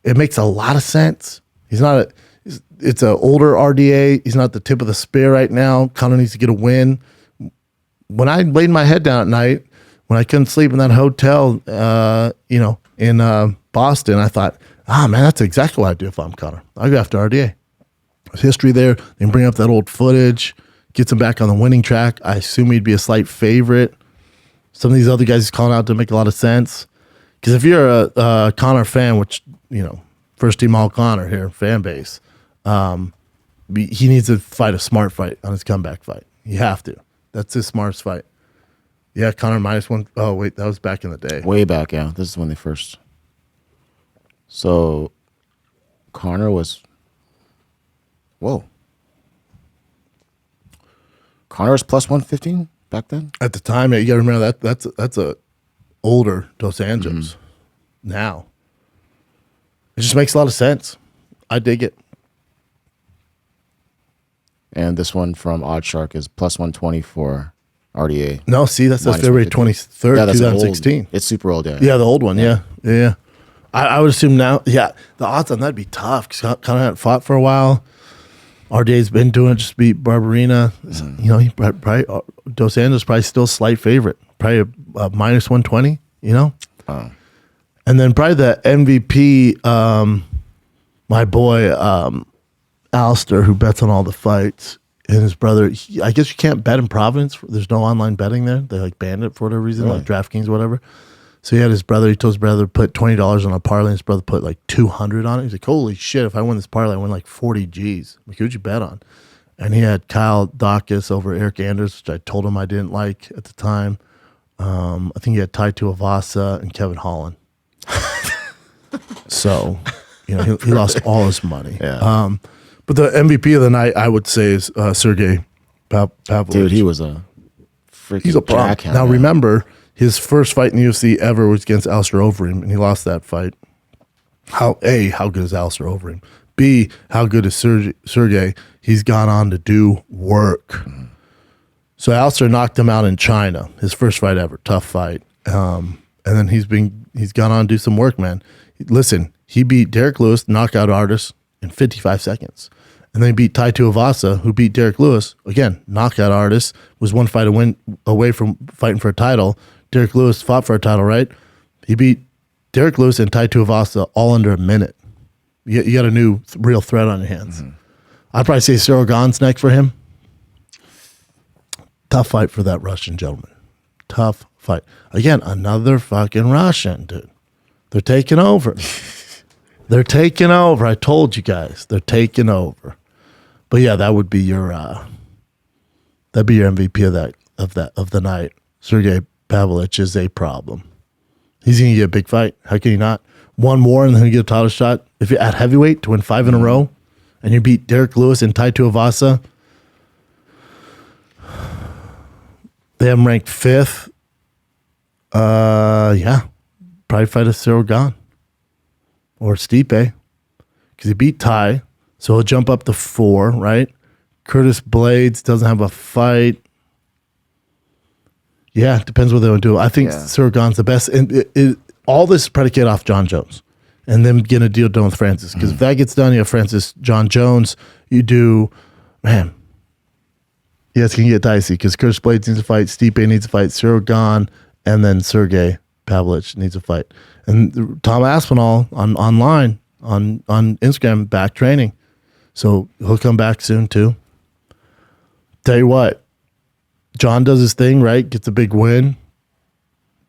It makes a lot of sense. It's an older RDA. He's not the tip of the spear right now. Conor needs to get a win. When I laid my head down at night, when I couldn't sleep in that hotel, you know, in Boston, I thought, man, that's exactly what I'd do if I'm Conor. I'd go after RDA. There's history there. They can bring up that old footage, gets him back on the winning track. I assume he'd be a slight favorite. Some of these other guys he's calling out don't make a lot of sense. Because if you're a Conor fan, which, you know, first team all Conor here, fan base, he needs to fight a smart fight on his comeback fight. You have to. That's his smartest fight. Yeah, Conor -1. Oh, wait, that was back in the day. Way back, yeah. This is when they first. So, Conor was. Whoa. Conor was +115 back then? At the time, you got to remember that's a older Dos Anjos. Now, it just makes a lot of sense. I dig it. And this one from Oddshark is +120 for RDA. No, see, that's February 23rd, that's 2016. Old. It's super old, yeah. Yeah, the old one, yeah. I would assume now, the odds on that'd be tough because Conor hadn't fought for a while. RDA's been doing it, just beat Barberena. You know, he probably Dos Anjos probably still a slight favorite, probably a -120. You know, and then probably the MVP, my boy Alistair, who bets on all the fights, and his brother. I guess you can't bet in Providence. There's no online betting there. They like banned it for whatever reason, like DraftKings or whatever. So he had his brother. He told his brother to put $20 on a parlay. And his brother put like 200 on it. He's like, "Holy shit! If I win this parlay, I win like 40 G's." Like, who'd you bet on? And he had Kyle Dawkins over Eric Anders, which I told him I didn't like at the time. I think he had Tai Tuivasa and Kevin Holland. So, you know, he lost all his money. Yeah. But the MVP of the night, I would say, is Sergei Pavlovich. Dude, he was a freaking He's a problem. jackhand. Now, remember, his first fight in the UFC ever was against Alistair Overeem, and he lost that fight. How good is Alistair Overeem? B, how good is Sergei? He's gone on to do work. So Alistair knocked him out in China, his first fight ever, tough fight. And then he's gone on to do some work, man. Listen, he beat Derek Lewis, knockout artist, in 55 seconds. And then he beat Tai Tuivasa, who beat Derek Lewis, again, knockout artist, was one fight away from fighting for a title. Derek Lewis fought for a title, right? He beat Derek Lewis and Tai Tuivasa all under a minute. You got a new real threat on your hands. I'd probably say Cyril Gane's next for him. Tough fight for that Russian gentleman. Tough fight. Again, another fucking Russian, dude. They're taking over. They're taking over. I told you guys. They're taking over. But yeah, that would be your that'd be your MVP of the night. Sergei Pavlovich is a problem. He's gonna get a big fight. How can he not? One more and then he get a title shot. If you're at heavyweight to win 5 in a row, and you beat Derek Lewis and Tai Tuivasa, they have him ranked 5th. Probably fight a Cyril Gane or Stipe because he beat Tai, so he'll jump up to 4, right? Curtis Blades doesn't have a fight. Yeah, it depends what they want to do. I think Cyril Gane's the best. And all this is predicated off John Jones and then getting a deal done with Francis. Because if that gets done, you have Francis, John Jones. You do, man. Yeah, it's going to get dicey because Curtis Blades needs to fight. Stipe needs to fight. Cyril Gane and then Sergei Pavlovich needs a fight. And Tom Aspinall online on Instagram back training. So he'll come back soon too. Tell you what, John does his thing, right? Gets a big win.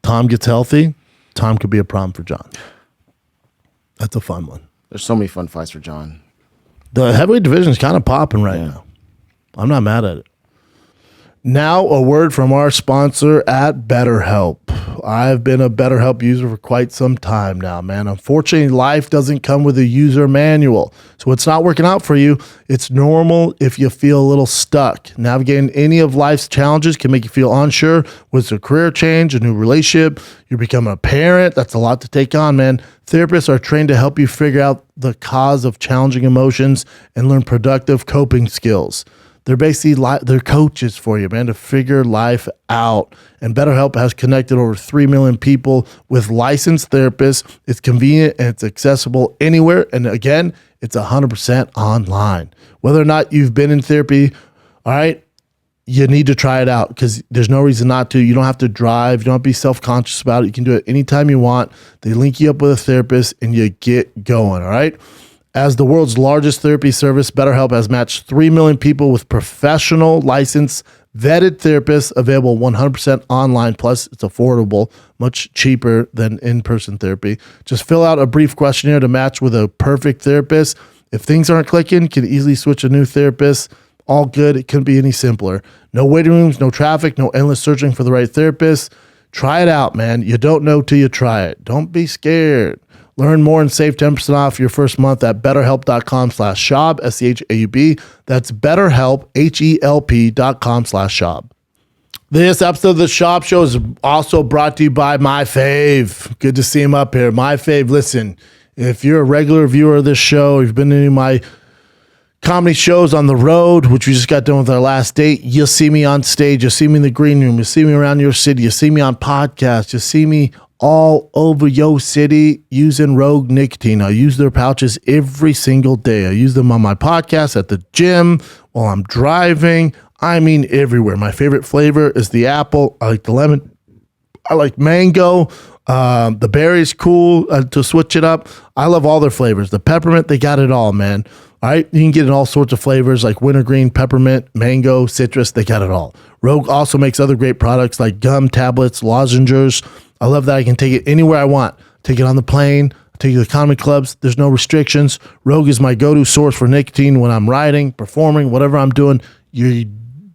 Tom gets healthy. Tom could be a problem for John. That's a fun one. There's so many fun fights for John. The heavyweight division is kind of popping right now. I'm not mad at it. Now, a word from our sponsor at BetterHelp. I've been a BetterHelp user for quite some time now, man. Unfortunately, life doesn't come with a user manual. So it's not working out for you. It's normal if you feel a little stuck. Navigating any of life's challenges can make you feel unsure. Whether it's a career change, a new relationship, you're becoming a parent. That's a lot to take on, man. Therapists are trained to help you figure out the cause of challenging emotions and learn productive coping skills. They're basically they're coaches for you, man, to figure life out. And BetterHelp has connected over 3 million people with licensed therapists. It's convenient and it's accessible anywhere. And again, it's 100% online. Whether or not you've been in therapy, all right, you need to try it out because there's no reason not to. You don't have to drive. You don't have to be self-conscious about it. You can do it anytime you want. They link you up with a therapist and you get going, all right? As the world's largest therapy service, BetterHelp has matched 3 million people with professional, licensed, vetted therapists available 100% online. Plus, it's affordable, much cheaper than in-person therapy. Just fill out a brief questionnaire to match with a perfect therapist. If things aren't clicking, you can easily switch a new therapist. All good. It couldn't be any simpler. No waiting rooms, no traffic, no endless searching for the right therapist. Try it out, man. You don't know till you try it. Don't be scared. Learn more and save 10% off your first month at betterhelp.com/Schaub, SCHAUB. That's betterhelp, HELP.com/Schaub. This episode of the Schaub Show is also brought to you by My Fave. Good to see him up here. My Fave, listen, if you're a regular viewer of this show, you've been to any of my comedy shows on the road, which we just got done with our last date, you'll see me on stage. You'll see me in the green room. You'll see me around your city. You'll see me on podcasts. You'll see me all over your city using Rogue Nicotine. I use their pouches every single day. I use them on my podcast, at the gym, while I'm driving. I mean, everywhere. My favorite flavor is the apple. I like the lemon. I like mango. The berry's cool to switch it up. I love all their flavors. The peppermint, they got it all, man. All right, you can get in all sorts of flavors like wintergreen, peppermint, mango, citrus. They got it all. Rogue also makes other great products like gum, tablets, lozenges. I love that I can take it anywhere I want. Take it on the plane, take it to comedy clubs. There's no restrictions. Rogue is my go-to source for nicotine when I'm riding, performing, whatever I'm doing. You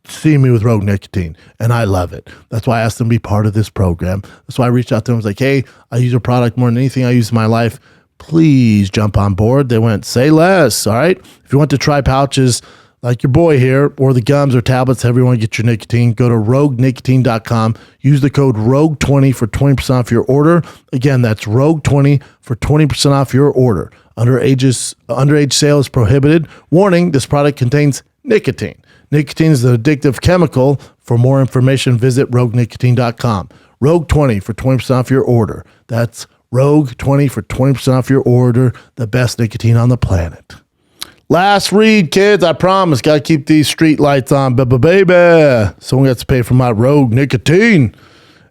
see me with Rogue Nicotine, and I love it. That's why I asked them to be part of this program. That's why I reached out to them. I was like, hey, I use your product more than anything I use in my life. Please jump on board. They went, say less, all right? If you want to try pouches like your boy here, or the gums or tablets, however you want to get your nicotine, go to roguenicotine.com. Use the code ROGUE20 for 20% off your order. Again, that's ROGUE20 for 20% off your order. Underage sale is prohibited. Warning, this product contains nicotine. Nicotine is an addictive chemical. For more information, visit roguenicotine.com. ROGUE20 for 20% off your order. That's ROGUE20 for 20% off your order. The best nicotine on the planet. Last read, kids. I promise. Got to keep these street lights on, baby. Someone gets to pay for my Rogue Nicotine.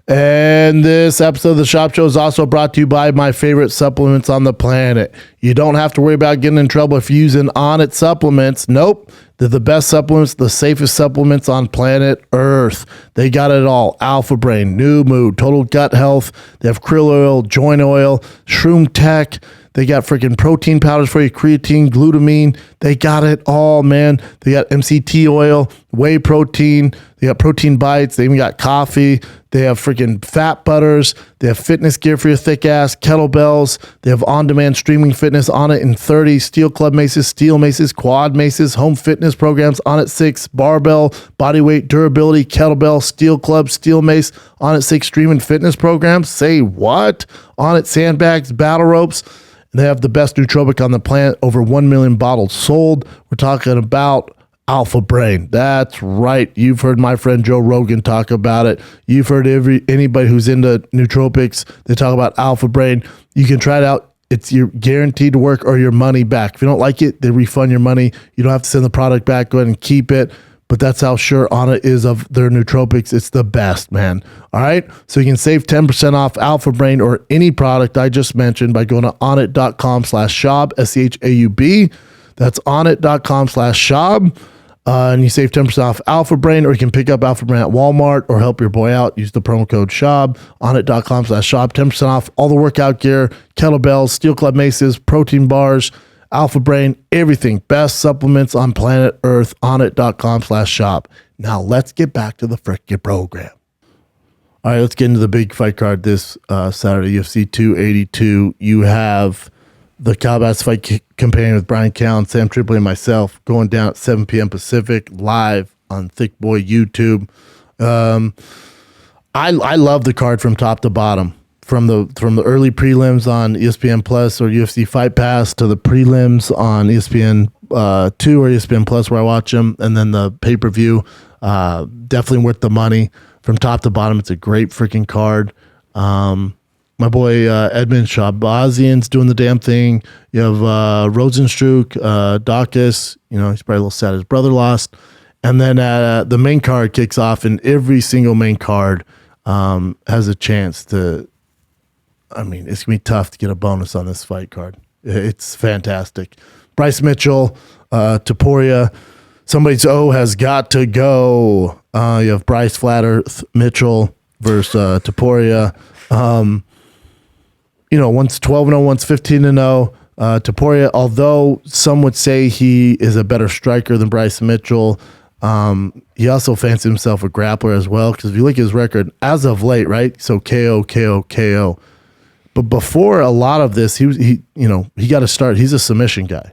And this episode of the Schaub Show is also brought to you by my favorite supplements on the planet. You don't have to worry about getting in trouble if you're using Onnit supplements. Nope. They're the best supplements, the safest supplements on planet Earth. They got it all. Alpha Brain, New Mood, Total Gut Health. They have krill oil, joint oil, shroom tech. They got freaking protein powders for you, creatine, glutamine. They got it all, man. They got MCT oil, whey protein. They got protein bites. They even got coffee. They have freaking fat butters. They have fitness gear for your thick ass, kettlebells. They have on-demand streaming fitness on it in 30, steel club maces, steel maces, quad maces, home fitness programs, on it 6, barbell, bodyweight, durability, kettlebell, steel club, steel mace, on it 6 streaming fitness programs. Say what? On it sandbags, battle ropes. They have the best nootropic on the planet, over 1 million bottles sold. We're talking about Alpha Brain. That's right. You've heard my friend Joe Rogan talk about it. You've heard anybody who's into nootropics, they talk about Alpha Brain. You can try it out. It's your guaranteed to work or your money back. If you don't like it, they refund your money. You don't have to send the product back. Go ahead and keep it. but that's how sure Onnit is of their nootropics. It's the best, man. All right? So you can save 10% off Alpha Brain or any product I just mentioned by going to onnit.com/Schaub, SCHAUB. That's onnit.com/Schaub. And you save 10% off Alpha Brain, or you can pick up Alpha Brain at Walmart or help your boy out. Use the promo code Schaub, onnit.com/Schaub. 10% off all the workout gear, kettlebells, steel club maces, protein bars, Alpha Brain, everything. Best supplements on planet Earth, onnit.com/Schaub. Now let's get back to the frickin' program. All right, let's get into the big fight card this Saturday, UFC 282. You have the Calabas fight companion with Brian Callen, Sam Tripoli, and myself going down at 7 p.m. Pacific live on Thicccboy YouTube. I love the card from top to bottom, from the early prelims on ESPN Plus or UFC Fight Pass to the prelims on ESPN 2 or ESPN Plus where I watch them, and then the pay-per-view. Definitely worth the money from top to bottom. It's a great freaking card. My boy Edmund Shabazian's doing the damn thing. You have Rosenstruck, Dawkins. You know, he's probably a little sad his brother lost. And then the main card kicks off, and every single main card has a chance to. I mean, it's going to be tough to get a bonus on this fight card. It's fantastic. Bryce Mitchell, Topuria. Somebody's O has got to go. You have Bryce Flat Earth Mitchell versus Topuria. You know, one's 12-0, one's 15-0. Topuria, although some would say he is a better striker than Bryce Mitchell, he also fancies himself a grappler as well. Because if you look at his record as of late, right? So KO. But before a lot of this, he got to start. He's a submission guy.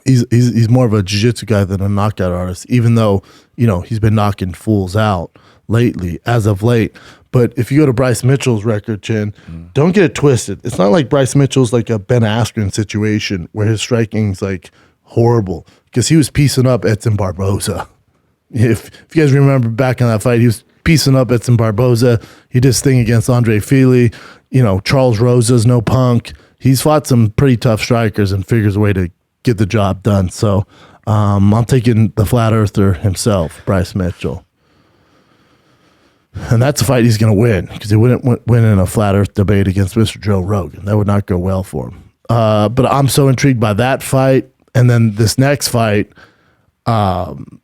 He's more of a jiu-jitsu guy than a knockout artist, even though, you know, he's been knocking fools out lately, as of late. But if you go to Bryce Mitchell's record, Chin, don't get it twisted. It's not like Bryce Mitchell's like a Ben Askren situation where his striking's like horrible, because he was piecing up Edson Barboza. If you guys remember back in that fight, he was piecing up Edson Barboza. He did his thing against Andre Fili. You know, Charles Rosa's no punk. He's fought some pretty tough strikers and figures a way to get the job done. So I'm taking the flat earther himself, Bryce Mitchell. And that's a fight he's going to win, because he wouldn't win in a flat earth debate against Mr. Joe Rogan. That would not go well for him. But I'm so intrigued by that fight. And then this next fight, I'm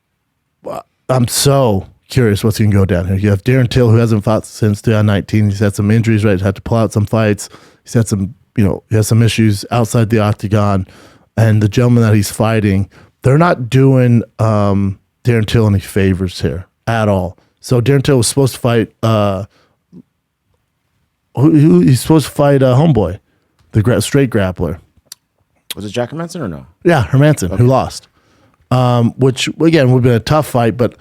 so curious what's going to go down here. You have Darren Till, who hasn't fought since 2019. He's had some injuries, right? He's had to pull out some fights. He's had some, he has some issues outside the octagon. And the gentleman that he's fighting, they're not doing Darren Till any favors here at all. So Darren Till was supposed to fight. He's supposed to fight Homeboy, the straight grappler. Was it Jack Hermanson or no? Yeah, Hermanson, who lost. Which again would have been a tough fight, but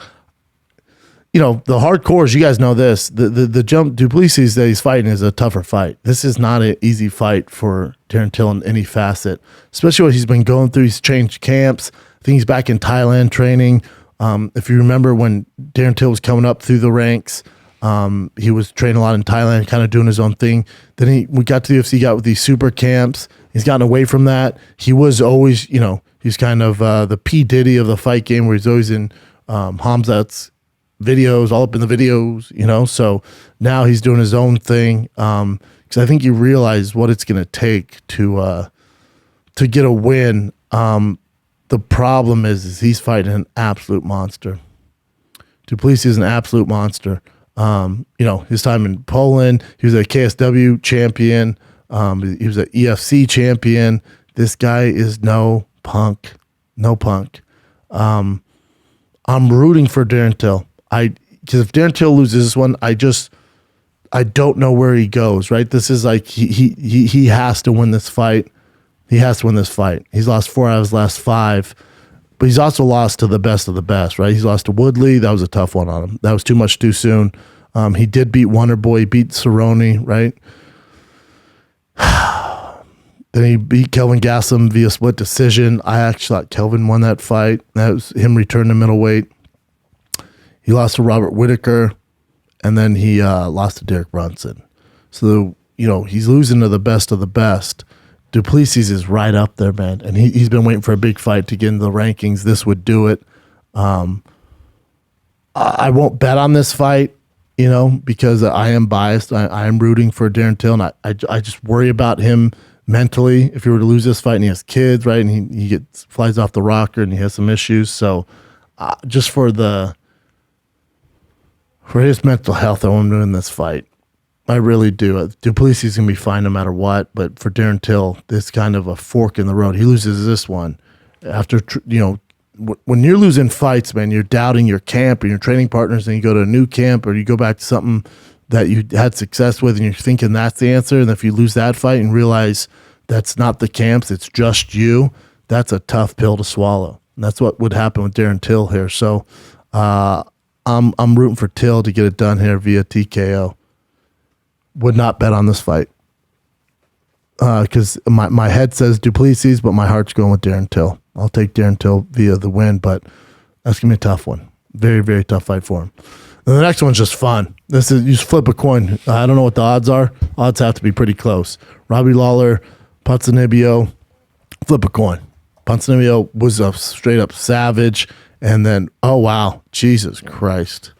you know, the hardcores, you guys know this. The jump Duplessis that he's fighting is a tougher fight. This is not an easy fight for Darren Till in any facet, especially what he's been going through. He's changed camps. I think he's back in Thailand training. If you remember when Darren Till was coming up through the ranks, he was training a lot in Thailand, kind of doing his own thing. Then we got to the UFC, got with these super camps. He's gotten away from that. He was always, he's kind of the P. Diddy of the fight game, where he's always in Hamzat's videos, all up in the videos, So now he's doing his own thing, because I think he realized what it's going to take to get a win. The problem is he's fighting an absolute monster. Duplessis is an absolute monster. His time in Poland, he was a KSW champion. He was an EFC champion. This guy is no punk. I'm rooting for Darren Till. Because if Darren Till loses this one, I don't know where he goes. Right? This is like he has to win this fight. He has to win this fight. He's lost 4 out of his last 5, but he's also lost to the best of the best, right? He's lost to Woodley. That was a tough one on him. That was too much too soon. He did beat Wonderboy. He beat Cerrone, right? Then he beat Kelvin Gastelum via split decision. I actually thought Kelvin won that fight. That was him returning to middleweight. He lost to Robert Whittaker, and then he lost to Derek Brunson. So, he's losing to the best of the best. Duplessis is right up there, man, and he's been waiting for a big fight to get into the rankings. This would do it. I won't bet on this fight, because I am biased. I am rooting for Darren Till, and I just worry about him mentally. If he were to lose this fight and he has kids, right, and he flies off the rocker and he has some issues. So just for his mental health, I want him to win this fight. I really do. Duplessis is going to be fine no matter what, but for Darren Till, this kind of a fork in the road. He loses this one after, when you're losing fights, man, you're doubting your camp and your training partners, and you go to a new camp or you go back to something that you had success with and you're thinking that's the answer. And if you lose that fight and realize that's not the camps, it's just you, that's a tough pill to swallow. And that's what would happen with Darren Till here. So I'm rooting for Till to get it done here via TKO. Would not bet on this fight because my head says Duplessis, but my heart's going with Darren Till. I'll take Darren Till via the win, but that's going to be a tough one. Very, very tough fight for him. And the next one's just fun. This is, you just flip a coin. I don't know what the odds are. Odds have to be pretty close. Robbie Lawler, Ponzinibbio, flip a coin. Ponzinibbio was a straight up savage. And then, oh, wow, Jesus Christ.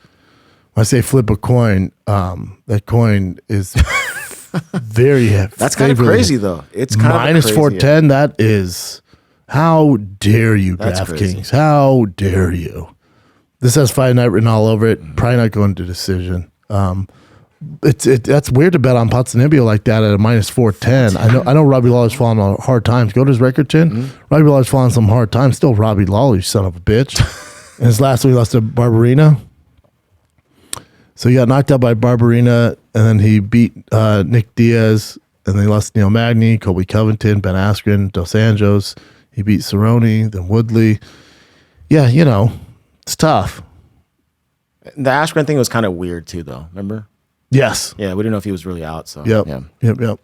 When I say flip a coin, that coin is very heavy. That's kind of crazy, though. It's kind minus of -410. yeah. That is, how dare you, That's DraftKings? How dare you? This has Fight Night written all over it. Probably not going to decision. That's weird to bet on Ponzinibbio like that at a minus -410. I know Robbie Lawler's fallen on hard times. Go to his record, Chin. Mm-hmm. Robbie Lawler's fallen on some hard times. Still Robbie Lawler, you son of a bitch. And his last week, he lost to Barberena. So he got knocked out by Barberena, and then he beat Nick Diaz, and then he lost to Neil Magny, Colby Covington, Ben Askren, Dos Anjos. He beat Cerrone, then Woodley. Yeah, it's tough. The Askren thing was kind of weird too, though. Remember? Yes. Yeah, we didn't know if he was really out. So Yep. yeah. Yep.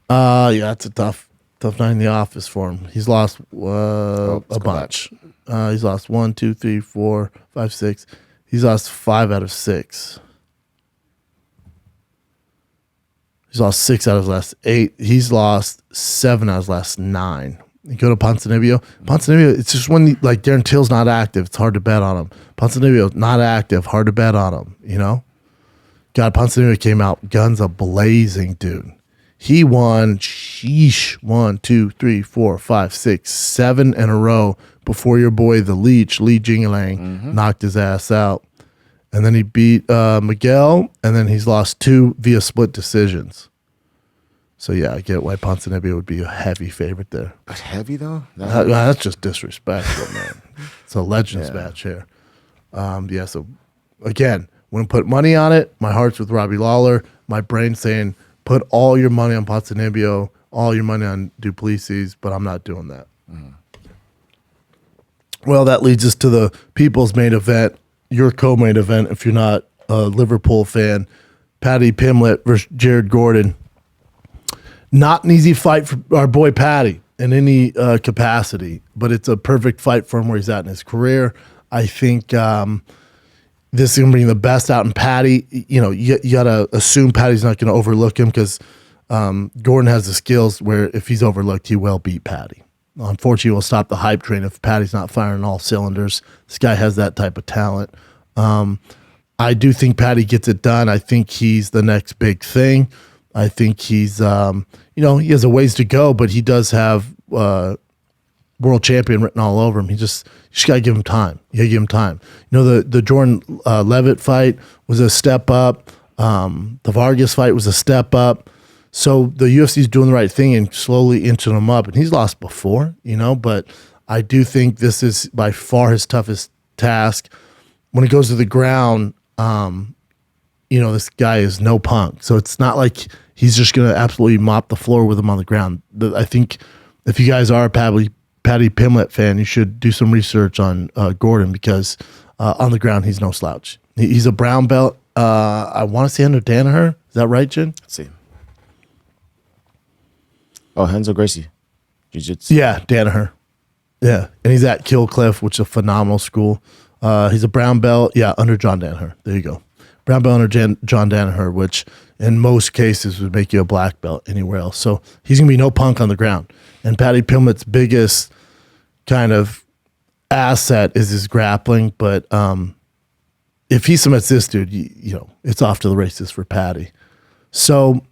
Yeah, it's a tough night in the office for him. He's lost a bunch. He's lost 1, 2, 3, 4, 5, 6. He's lost 5 out of 6. He's lost 6 out of his last 8. He's lost 7 out of his last 9. You go to Ponzinibbio. Ponzinibbio, it's just when Darren Till's not active, it's hard to bet on him. Ponzinibbio's not active, hard to bet on him. God, Ponzinibbio came out guns a blazing, dude. He won 1, 2, 3, 4, 5, 6, 7 in a row before your boy the Leech, Lee Jingalang, knocked his ass out. And then he beat Miguel, and then he's lost 2 via split decisions. So, yeah, I get why Ponzinibbio would be a heavy favorite there. But heavy, though? That's just disrespectful, man. It's a Legends match here. So, again, wouldn't put money on it. My heart's with Robbie Lawler. My brain's saying put all your money on Ponzinibbio, all your money on Duplessis, but I'm not doing that. Well, that leads us to the people's main event, your co-main event if you're not a Liverpool fan. Paddy Pimblet versus Jared Gordon. Not an easy fight for our boy Paddy in any capacity, but it's a perfect fight for him where he's at in his career. I think this is going to bring the best out in Paddy. You got to assume Paddy's not going to overlook him because Gordon has the skills where if he's overlooked, he will beat Paddy. Unfortunately, we'll stop the hype train if Paddy's not firing all cylinders. This guy has that type of talent. I do think Paddy gets it done. I think he's the next big thing. I think he's, he has a ways to go, but he does have world champion written all over him. You just got to give him time. You got to give him time. The Jordan Levitt fight was a step up. The Vargas fight was a step up. So the UFC is doing the right thing and slowly inching him up. And he's lost before, but I do think this is by far his toughest task. When it goes to the ground, this guy is no punk. So it's not like he's just going to absolutely mop the floor with him on the ground. I think if you guys are a Paddy Pimblet fan, you should do some research on Gordon because on the ground, he's no slouch. He's a brown belt. I want to say under Danaher. Is that right, Jen? Let's see. Oh, Renzo Gracie. Jiu-Jitsu. Yeah, Danaher. Yeah, and he's at Kill Cliff, which is a phenomenal school. He's a brown belt. Yeah, under John Danaher. There you go. Brown belt under John Danaher, which in most cases would make you a black belt anywhere else. So he's going to be no punk on the ground. And Paddy Pimblet's biggest kind of asset is his grappling, but if he submits this dude, you know, it's off to the races for Paddy. So,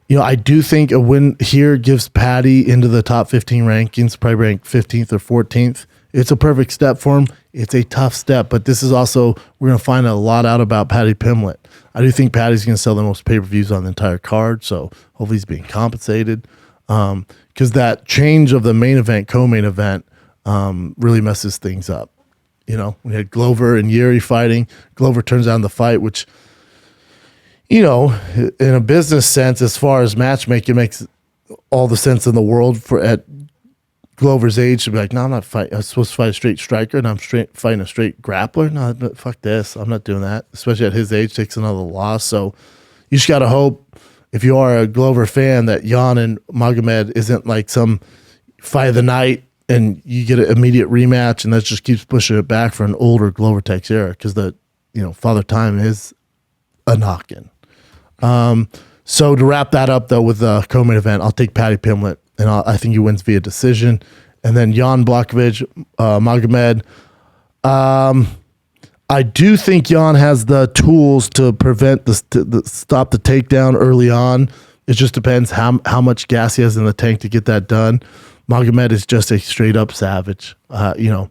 you know, I do think a win here gives Paddy into the top 15 rankings, probably ranked 15th or 14th. It's a perfect step for him. It's a tough step, but this is also, we're going to find a lot out about Paddy Pimblet. I do think Paddy's going to sell the most pay-per-views on the entire card, so hopefully he's being compensated. Because that change of the main event, co-main event, really messes things up. You know, we had Glover and Yuri fighting. Glover turns down the fight, which, you know, in a business sense, as far as matchmaking, makes all the sense in the world for at Glover's age to be like, no, I'm not fighting. I'm supposed to fight a straight striker, and I'm fighting a straight grappler. No, fuck this. I'm not doing that. Especially at his age, takes another loss. So you just got to hope, if you are a Glover fan, that Jan and Magomed isn't like some fight of the night and you get an immediate rematch and that just keeps pushing it back for an older Glover Tex era, because the, you know, Father Time is a knock-in. So to wrap that up, though, with the co-main event, I'll take Paddy Pimblet, and I think he wins via decision. And then Jan Blachowicz, Magomed. I do think Jan has the tools to prevent stop the takedown early on. It just depends how much gas he has in the tank to get that done. Magomed is just a straight up savage. You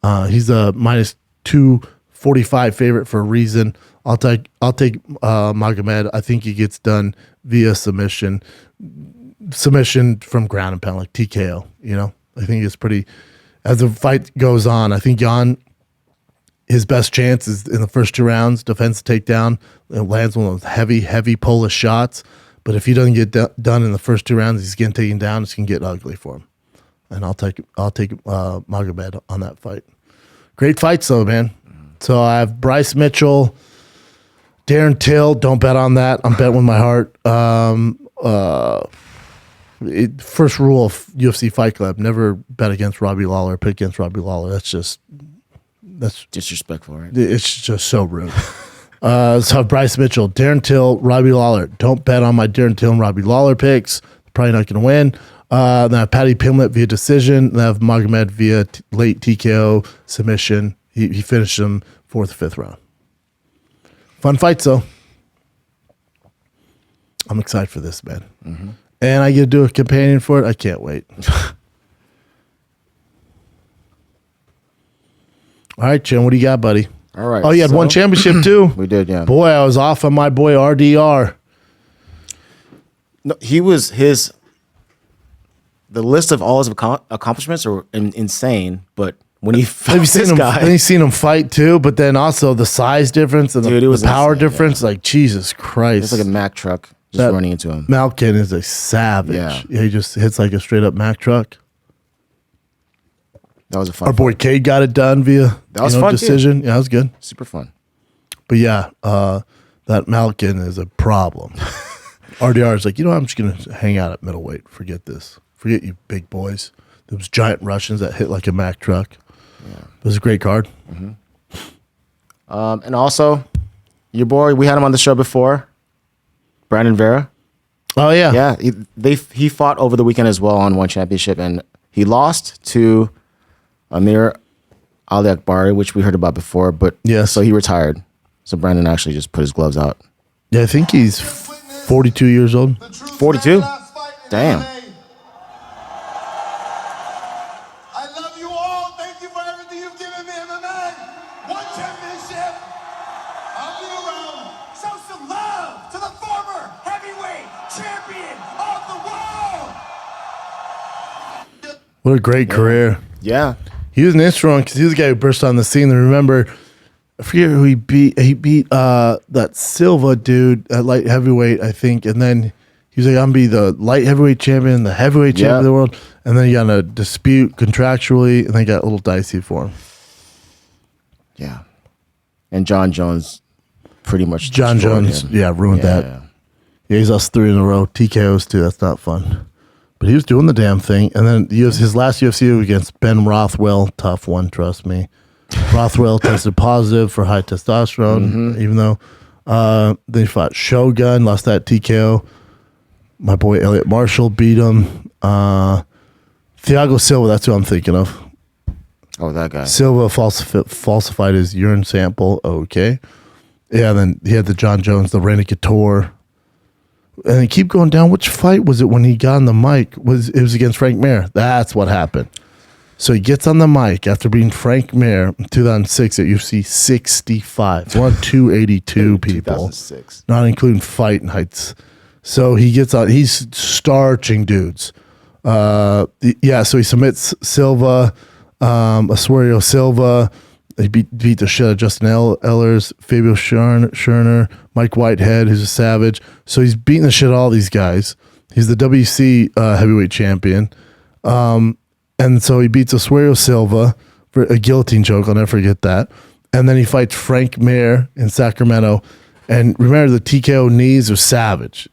know, he's a minus 245 favorite for a reason. I'll take Magomed. I think he gets done via submission from ground and pound, like TKO. You know, I think it's pretty. As the fight goes on, I think Jan, his best chance is in the first 2 rounds, defends the takedown, and lands one of those heavy Polish shots. But if he doesn't get done in the first 2 rounds, he's getting taken down. It's gonna get ugly for him. And I'll take Magomed on that fight. Great fights though, man. So I have Bryce Mitchell, Darren Till. Don't bet on that. I'm betting with my heart. First rule of UFC Fight Club: never bet against Robbie Lawler. Pick against Robbie Lawler. That's disrespectful, right? It's just so rude. So I have Bryce Mitchell, Darren Till, Robbie Lawler. Don't bet on my Darren Till and Robbie Lawler picks. Probably not going to win. Then I have Paddy Pimblet via decision. Then I have Magomed via late TKO submission. He finished him 4th, 5th round. Fun fights, though. I'm excited for this, man. Mm-hmm. And I get to do a companion for it. I can't wait. All right, Jim, what do you got, buddy? All right. Oh, you had one championship, too? We did, yeah. Boy, I was off on my boy RDR. No, he was the list of all his accomplishments are insane, but when he fought this guy, then you seen him fight too, but then also the size difference and the power insane, difference, like Jesus Christ. It's like a Mack truck just running into him. Malykhin is a savage. Yeah, he just hits like a straight up Mack truck. That was a fun. Our boy Cade got it done via fun decision. Too. Yeah, that was good. Super fun. But yeah, that Malykhin is a problem. RDR is like, I'm just gonna hang out at middleweight. Forget this. Forget you big boys. Those giant Russians that hit like a Mack truck. Yeah. It was a great card. Mm-hmm. And also, your boy, we had him on the show before, Brandon Vera. Oh, yeah. Yeah, he fought over the weekend as well on one championship, and he lost to Amir Ali Akbari, which we heard about before, but so he retired. So Brandon actually just put his gloves out. Yeah, I think he's 42 years old. 42? Damn. What a great career. Yeah. He was an instrument because he was the guy who burst on the scene. And remember, I forget who he beat. He beat that Silva dude at light heavyweight, I think. And then he was like, I'm going to be the light heavyweight champion, the heavyweight champion of the world. And then he got in a dispute contractually, and then got a little dicey for him. Yeah. And John Jones pretty much ruined that. Yeah, he's us 3 in a row. TKOs too. That's not fun. But he was doing the damn thing. And then his last UFC against Ben Rothwell, tough one, trust me. Rothwell tested positive for high testosterone, even though then he fought Shogun, lost that TKO. My boy Elliot Marshall beat him. Thiago Silva, that's who I'm thinking of. Oh, that guy. Silva falsified his urine sample. Okay. Yeah, then he had the John Jones, the Randy Couture. And then keep going down. Which fight was it when he got on the mic? It was against Frank Mir. That's what happened. So he gets on the mic after being Frank Mir in 2006 at UFC 65. One 282 people. 2006. Not including fight nights. So he gets on. He's starching dudes. So he submits Silva, Asurio Silva. He beat the shit out of Justin Ellers, Fabio Scherner, Mike Whitehead, who's a savage. So he's beating the shit out of all these guys. He's the WC heavyweight champion. And so he beats Asurio Silva for a guillotine choke. I'll never forget that. And then he fights Frank Mir in Sacramento. And remember, the TKO knees are savage.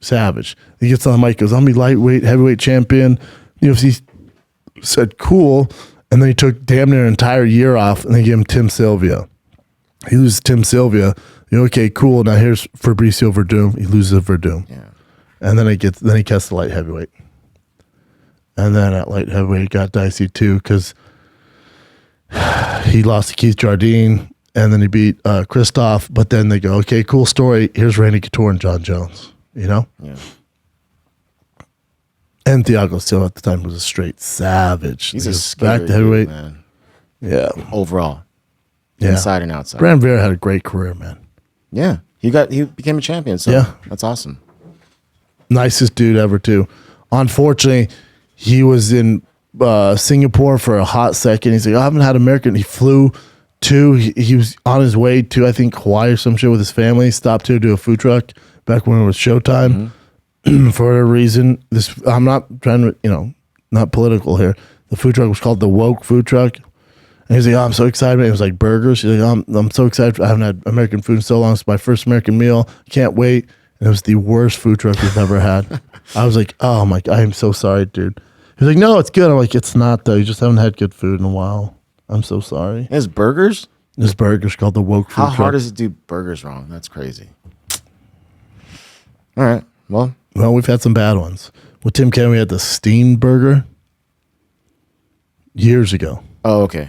He gets on the mic, goes, "I'm be lightweight, heavyweight champion." UFC said, "Cool." And then he took damn near an entire year off, and they gave him Tim Sylvia. He loses Tim Sylvia. Okay, cool. Now here's Fabricio Verdum. He loses Verdum. Yeah. And then he gets the light heavyweight. And then at light heavyweight, it got dicey too because he lost to Keith Jardine, and then he beat Christoph. But then they go, okay, cool story. Here's Randy Couture and John Jones. You know? Yeah. And Thiago still at the time was a straight savage. He's a scary back to heavyweight, man. Yeah. Overall, yeah. Inside and outside. Brand Vera had a great career, man. Yeah, he became a champion. So yeah, that's awesome. Nicest dude ever too. Unfortunately, he was in Singapore for a hot second. He's like, I haven't had American. He flew to. He was on his way to I think Hawaii or some shit with his family. Stopped to do a food truck back when it was Showtime. Mm-hmm. For whatever reason, I'm not trying to, not political here. The food truck was called the Woke Food Truck. And he's like, I'm so excited. It was like burgers. He's like, I'm so excited. I haven't had American food in so long. It's my first American meal. Can't wait. And it was the worst food truck we've ever had. I was like, oh my God, I am so sorry, dude. He's like, no, it's good. I'm like, it's not though. You just haven't had good food in a while. I'm so sorry. His burgers? His burgers called the Woke Food Truck. How hard is it to do burgers wrong? That's crazy. All right. Well, we've had some bad ones. With Tim Ken, we had the steamed burger years ago. Oh, okay.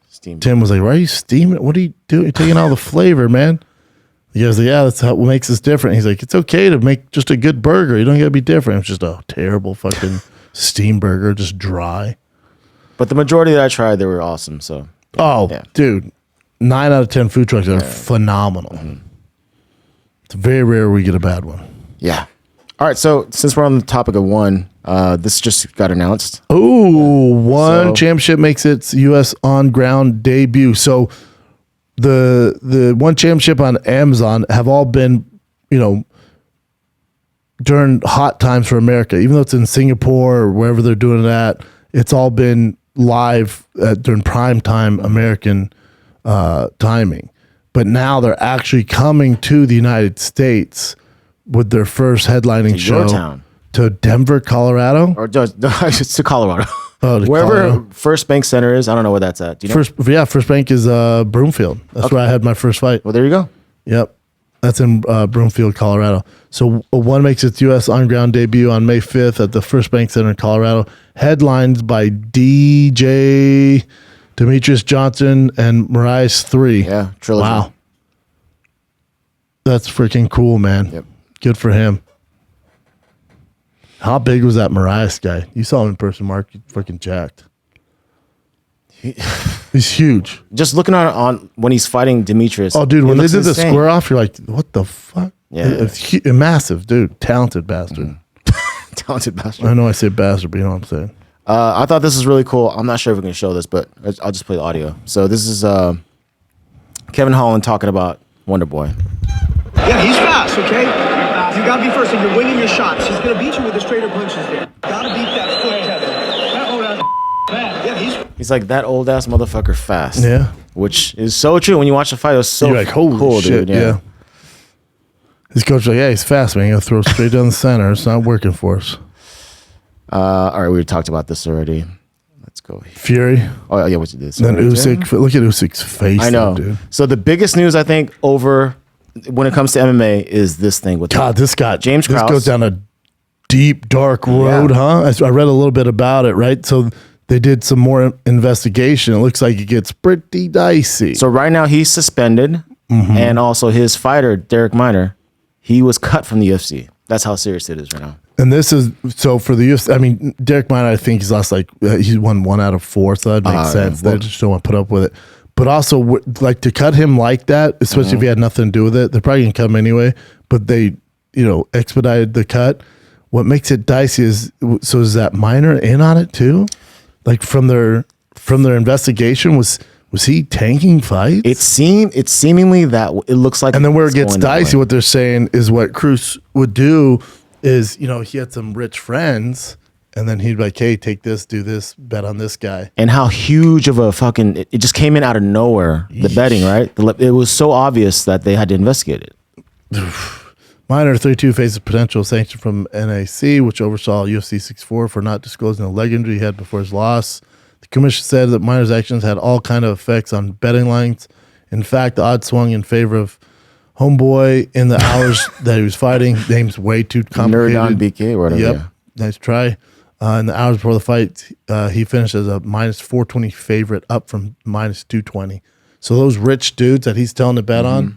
Steamed. Tim was like, why are you steaming? What are you doing? You're taking all the flavor, man. He goes, yeah, that's what makes us different. He's like, it's okay to make just a good burger. You don't got to be different. It's just a terrible fucking steam burger, just dry. But the majority that I tried, they were awesome. So, dude, 9 out of 10 food trucks are phenomenal. Mm-hmm. It's very rare we get a bad one. Yeah. All right, so since we're on the topic of one, this just got announced. Oh, one championship makes its U.S. on-ground debut. So the one championship on Amazon have all been, during hot times for America. Even though it's in Singapore or wherever they're doing it at, it's all been live during prime time American timing. But now they're actually coming to the United States with their first headlining show to Denver, Colorado. Or it's to Colorado. Oh, wherever Colorado. First Bank Center is, I don't know where that's at. Do you know? First Bank is Broomfield. That's where I had my first fight. Well, there you go. Yep. That's in Broomfield, Colorado. So one makes its U.S. on-ground debut on May 5th at the First Bank Center in Colorado. Headlines by DJ Demetrius Johnson and Marias 3. Yeah, trilogy. Wow. That's freaking cool, man. Yep. Good for him. How big was that Marias guy? You saw him in person, Mark. He's freaking jacked. He's huge. Just looking on when he's fighting Demetrius. Oh, dude, when they did the square off, you're like, what the fuck? Yeah. It's massive, dude. Talented bastard. Talented bastard. I know I say bastard, but you know what I'm saying. I thought this was really cool. I'm not sure if we can show this, but I'll just play the audio. So this is Kevin Holland talking about Wonderboy. Yeah, he's fast, okay? You gotta be first, and you're winning your shots. He's gonna beat you with the straighter punches there. Gotta beat that foot, Kevin. That old ass fast. Yeah, he's like, that old ass motherfucker fast. Yeah. Which is so true. When you watch the fight, it was so you're like, holy cool, shit, dude. Yeah. His coach was like, yeah, he's fast, man. You gotta throw straight down the center. It's not working for us. All right, we talked about this already. Let's go. Fury. Oh, yeah, what's this? Then Usyk. Look at Usyk's face. I know. Dude. So the biggest news, I think, over when it comes to MMA is this thing with this guy. James Krause. This goes down a deep, dark road, huh? I read a little bit about it, right? So they did some more investigation. It looks like it gets pretty dicey. So right now he's suspended, and also his fighter Derek Minor, he was cut from the UFC. That's how serious it is right now. And this is so for the UFC. I mean, Derek Minor, I think he's lost he's won 1 out of 4, so that makes sense. They just don't want to put up with it. But also, like to cut him like that, especially if he had nothing to do with it, they're probably gonna come anyway. But they, expedited the cut. What makes it dicey is is that Minor in on it too? Like from their investigation, was he tanking fights? It's seemingly that it looks like. And then where it gets dicey, what they're saying is what Krause would do is, he had some rich friends, and then he'd be like, hey, take this, do this, bet on this guy. And how huge of a fucking, it just came in out of nowhere, the betting, right? It was so obvious that they had to investigate it. Minor 32 faces potential sanction from NAC, which oversaw UFC 64 for not disclosing the leg injury he had before his loss. The commission said that Minor's actions had all kind of effects on betting lines. In fact, the odds swung in favor of Homeboy in the hours that he was fighting. Name's way too complicated. Nerd on BK or whatever. Yep. Yeah. Nice try. In the hours before the fight, he finished as a minus 420 favorite, up from minus 220. So those rich dudes that he's telling to bet on.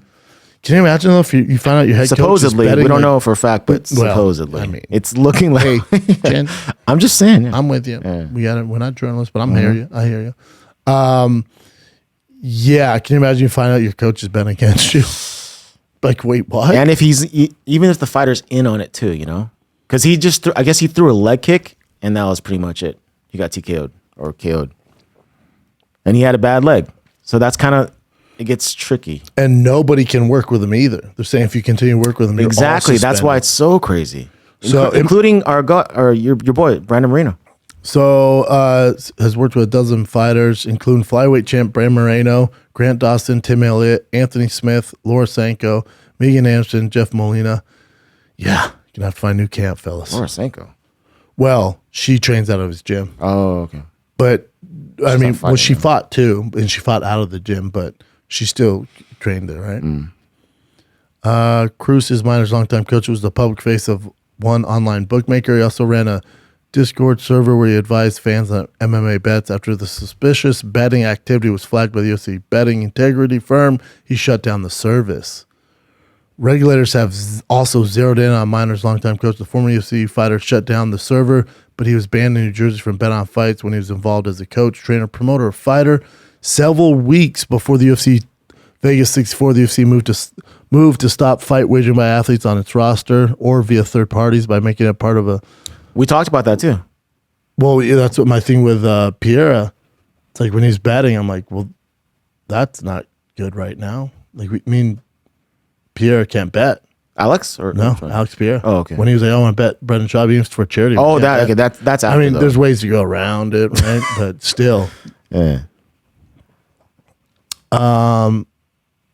Can you imagine though if you find out your head supposedly, coach is betting? We don't know for a fact, but supposedly. I mean, it's looking like. Hey, Jen, I'm just saying. Yeah. I'm with you. Yeah. We're not journalists, but I hear you. Yeah, can you imagine you find out your coach is betting against you? Like, wait, what? And if even if the fighter's in on it too, because he just I guess he threw a leg kick and that was pretty much it. He got TKO'd or KO'd, and he had a bad leg, so that's kind of it gets tricky. And nobody can work with him either. They're saying if you continue to work with him, exactly. That's why it's so crazy. So including your boy Bryan Barberena. So has worked with a dozen fighters, including flyweight champ Bryan Moreno, Grant Dawson, Tim Elliott, Anthony Smith, Laura Sanko, Megan Anderson, Jeff Molina. Yeah, gonna have to find a new camp, fellas. Laura Sanko. Well, she trains out of his gym. Oh, okay. But I mean, she fought too, and she fought out of the gym, but she still trained there, right? Krause is Minor's longtime coach. Was the public face of one online bookmaker. He also ran a Discord server where he advised fans on MMA bets. After the suspicious betting activity was flagged by the UFC betting integrity firm, he shut down the service. Regulators have also zeroed in on Minor's longtime coach. The former UFC fighter shut down the server, but he was banned in New Jersey from bet on fights when he was involved as a coach, trainer, promoter, or fighter. Several weeks before the UFC Vegas 64, the UFC moved to stop fight wagering by athletes on its roster or via third parties by making it part of a. We talked about that too. Well, yeah, that's what my thing with Pierre. It's like when he's betting, I'm like, well, that's not good right now. Like, Pierre can't bet. Alex or no? Alex Pierre. Oh, okay. When he was like, I want to bet Brendan Schaub even for charity. Oh, that's after. I mean, there's ways to go around it, right? But still. Yeah.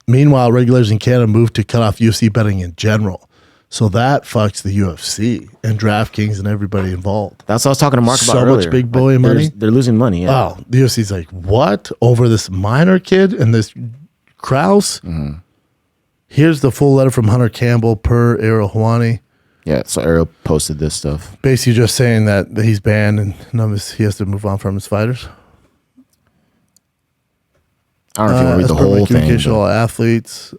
Meanwhile, regulators in Canada moved to cut off UFC betting in general. So that fucks the UFC and DraftKings and everybody involved. That's what I was talking to Mark about so earlier. So much big boy money. They're losing money. Yeah. Oh, the UFC's like, what? Over this minor kid and this Krause? Mm-hmm. Here's the full letter from Hunter Campbell per Ariel Helwani. Yeah, so Ariel posted this stuff. Basically just saying that he's banned and he has to move on from his fighters. I don't know if you want to read the whole thing. Communication all athletes.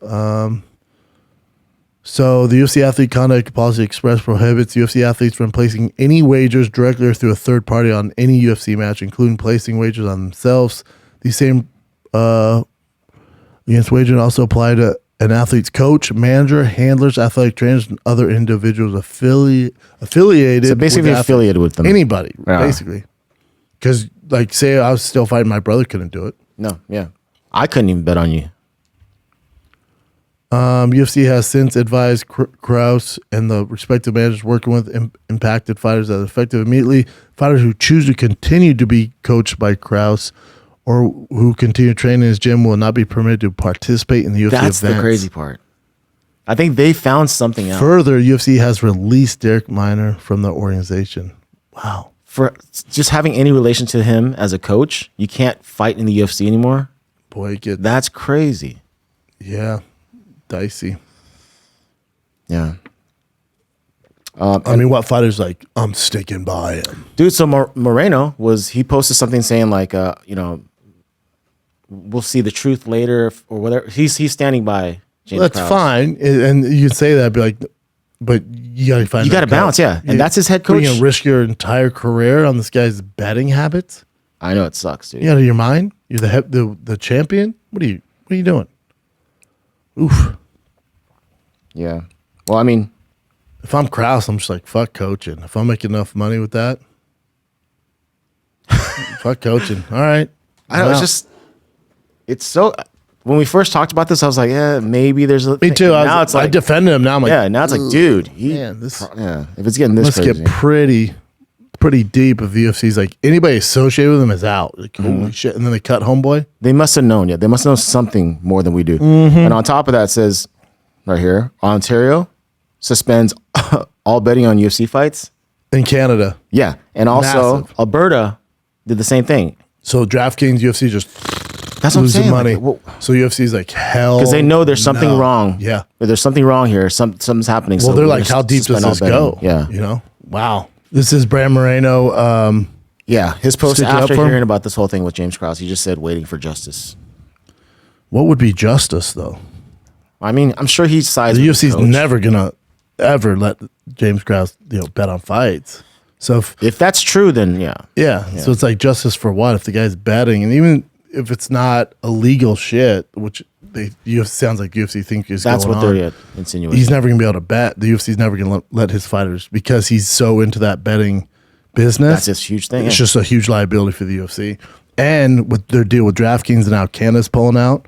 So the UFC Athlete Conduct Policy Express prohibits UFC athletes from placing any wagers directly or through a third party on any UFC match, including placing wagers on themselves. These same against wagering also apply to an athlete's coach, manager, handlers, athletic trainers, and other individuals affiliated. So basically affiliated with them. Anybody, basically. Because, like, say I was still fighting, my brother couldn't do it. No, yeah. I couldn't even bet on you. UFC has since advised Krause and the respective managers working with impacted fighters that are effective immediately. Fighters who choose to continue to be coached by Krause or who continue training in his gym will not be permitted to participate in the UFC That's events. The crazy part. I think they found something out. Further, UFC has released Derek Minor from the organization. Wow. For just having any relation to him as a coach, you can't fight in the UFC anymore. Boy, that's crazy. Yeah. Dicey. Yeah. I mean, what fighter's like, I'm sticking by him? Dude, so Moreno he posted something saying like, you know, we'll see the truth later or whatever. He's standing by James That's Krause. fine. And you say that, be like, but you got to find. You got to balance, yeah. And that's his head coach. You're going to risk your entire career on this guy's betting habits? I know it sucks, dude. You out of your mind? You're the champion? What are you doing? Oof. Yeah. Well, I mean, if I'm Krause, I'm just like, fuck coaching. If I make enough money with that, fuck coaching. All right. I know, it's so, when we first talked about this, I was like, yeah, maybe there's a Me too. Now it's like, I defended him. Now I'm like, yeah, now it's like, dude, if it's getting this must crazy. get pretty deep if the UFC's like, anybody associated with him is out. Like, holy shit. And then they cut Homeboy. They must have known, They must know something more than we do. Mm-hmm. And on top of that, it says right here, Ontario suspends all betting on UFC fights. In Canada. Yeah. And also, Massive. Alberta did the same thing. So DraftKings, UFC just That's what I'm losing saying. money. Like, So UFC's like, hell. because they know there's something no. wrong. Yeah. There's something wrong here. Something's happening. Well, so they're we're like, gonna how deep does suspend all this betting. go? Yeah. You know? Wow. This is Bryan Moreno. Yeah. His post Stick it up after for him? hearing about this whole thing with James Krause, he just said waiting for justice. What would be justice, though? I mean, I'm sure he sides The with UFC's coach. never going to ever let James Krause, bet on fights. So If that's true, then yeah. So it's like justice for what? If the guy's betting, and even if it's not illegal shit, which sounds like UFC think is That's going what on, they're insinuating. he's never going to be able to bet. The UFC's never going to let his fighters, because he's so into that betting business. That's his huge thing. It's yeah. just a huge liability for the UFC. And with their deal with DraftKings and now Canada's pulling out,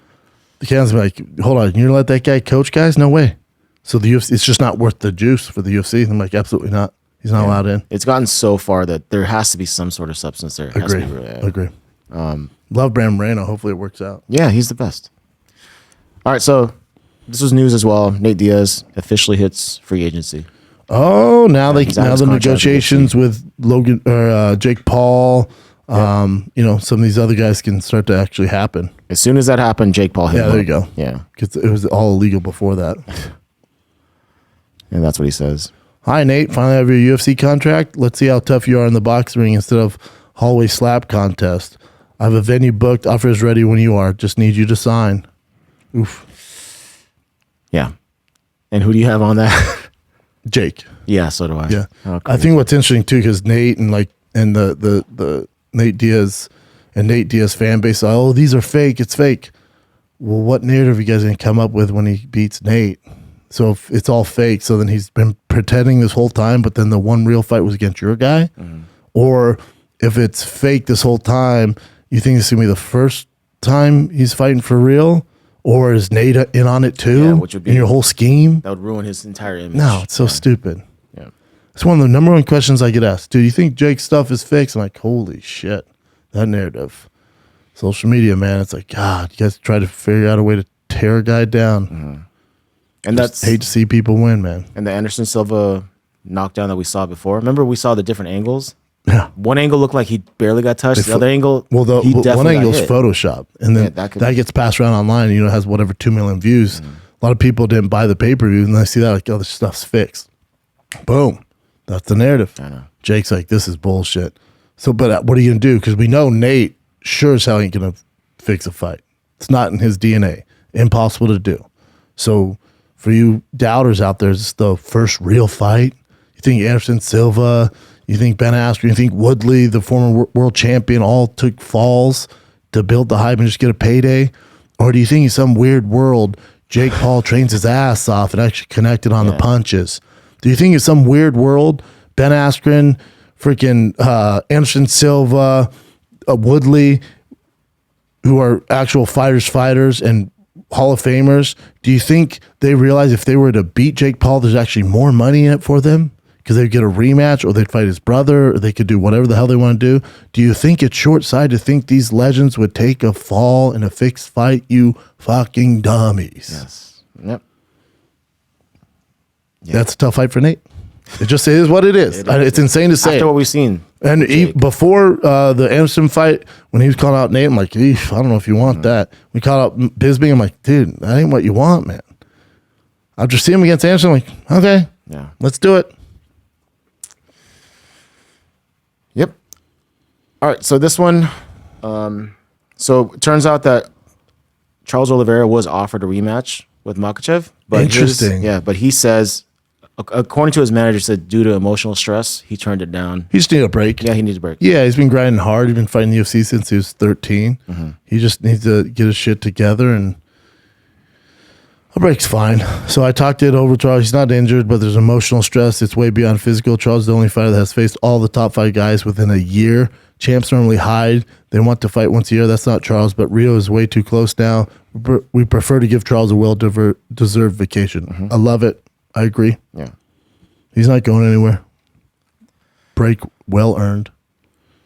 the Canada's be like, hold on, you're going to let that guy coach guys? No way. So the UFC, it's just not worth the juice for the UFC. I'm like, absolutely not. He's not allowed in. It's gotten so far that there has to be some sort of substance there. It has to Agree. be, Love Bryan Moreno. Hopefully it works out. Yeah, he's the best. All right, so this was news as well. Nate Diaz officially hits free agency. Oh, now he's out of his the contract negotiations with Logan or Jake Paul. Some of these other guys can start to actually happen. As soon as that happened, Jake Paul hit him Yeah, there up. you go. Yeah, Because it was all illegal before that. and that's what he says. Hi, Nate. Finally have your UFC contract. Let's see how tough you are in the box ring instead of hallway slap contest. I have a venue booked. Offers ready when you are. Just need you to sign. Oof. Yeah. And who do you have on that? Jake. Yeah, so do I. Yeah. Oh, I cool. think what's interesting too, because Nate and the Nate Diaz fan base, oh, these are fake. It's fake. Well, what narrative are you guys going to come up with when he beats Nate? So if it's all fake, so then he's been pretending this whole time, but then the one real fight was against your guy? Mm-hmm. Or if it's fake this whole time, you think it's going to be the first time he's fighting for real? Or is Nate in on it too? Yeah, which would be in your whole scheme? That would ruin his entire image. No, it's so stupid. Yeah. It's one of the number one questions I get asked. Do you think Jake's stuff is fake? I'm like, holy shit, that narrative. Social media, man, it's like, God, you guys try to figure out a way to tear a guy down. Mm-hmm. And Just hate to see people win, man. And the Anderson Silva knockdown that we saw before. Remember, we saw the different angles. Yeah. One angle looked like he barely got touched. The other angle, well, he definitely one got angle is hit. Photoshop, and then Yeah, that gets passed around online. And, has whatever 2 million views. A lot of people didn't buy the pay-per-view, and they see that like, oh, this stuff's fixed. Boom, that's the narrative. I know. Jake's like, this is bullshit. So, but what are you gonna do? Because we know Nate sure as hell ain't gonna fix a fight. It's not in his DNA. Impossible to do. So, for you doubters out there, is this the first real fight? You think Anderson Silva? You think Ben Askren? You think Woodley, the former world champion, all took falls to build the hype and just get a payday? Or do you think in some weird world, Jake Paul trains his ass off and actually connected on the punches? Do you think in some weird world, Ben Askren, freaking Anderson Silva, Woodley, who are actual fighters and Hall of Famers, do you think they realize if they were to beat Jake Paul, there's actually more money in it for them? Because they'd get a rematch, or they'd fight his brother, or they could do whatever the hell they want to do. Do you think it's short-sighted to think these legends would take a fall in a fixed fight, you fucking dummies? Yes. Yep. That's a tough fight for Nate. It just is what it is. It's insane to say. After what we've seen. And before the Anderson fight, when he was calling out Nate, I'm like, I don't know if you want that. We called out Bisping. I'm like, dude, that ain't what you want, man. I'll just see him against Anderson. I'm like, okay, Yeah. let's do it. All right, so this one, so it turns out that Charles Oliveira was offered a rematch with Makhachev. But Interesting. But he says, according to his manager, said due to emotional stress, he turned it down. He just needs a break. Yeah, he needs a break. Yeah, he's been grinding hard. He's been fighting the UFC since he was 13. He just needs to get his shit together, and a break's fine. So I talked it over to Charles. He's not injured, but there's emotional stress. It's way beyond physical. Charles is the only fighter that has faced all the top 5 guys within a year. Champs normally hide. They want to fight once a year. That's not Charles, but Rio is way too close now. We prefer to give Charles a well-deserved vacation. I love it. I agree. Yeah. He's not going anywhere. Break well-earned.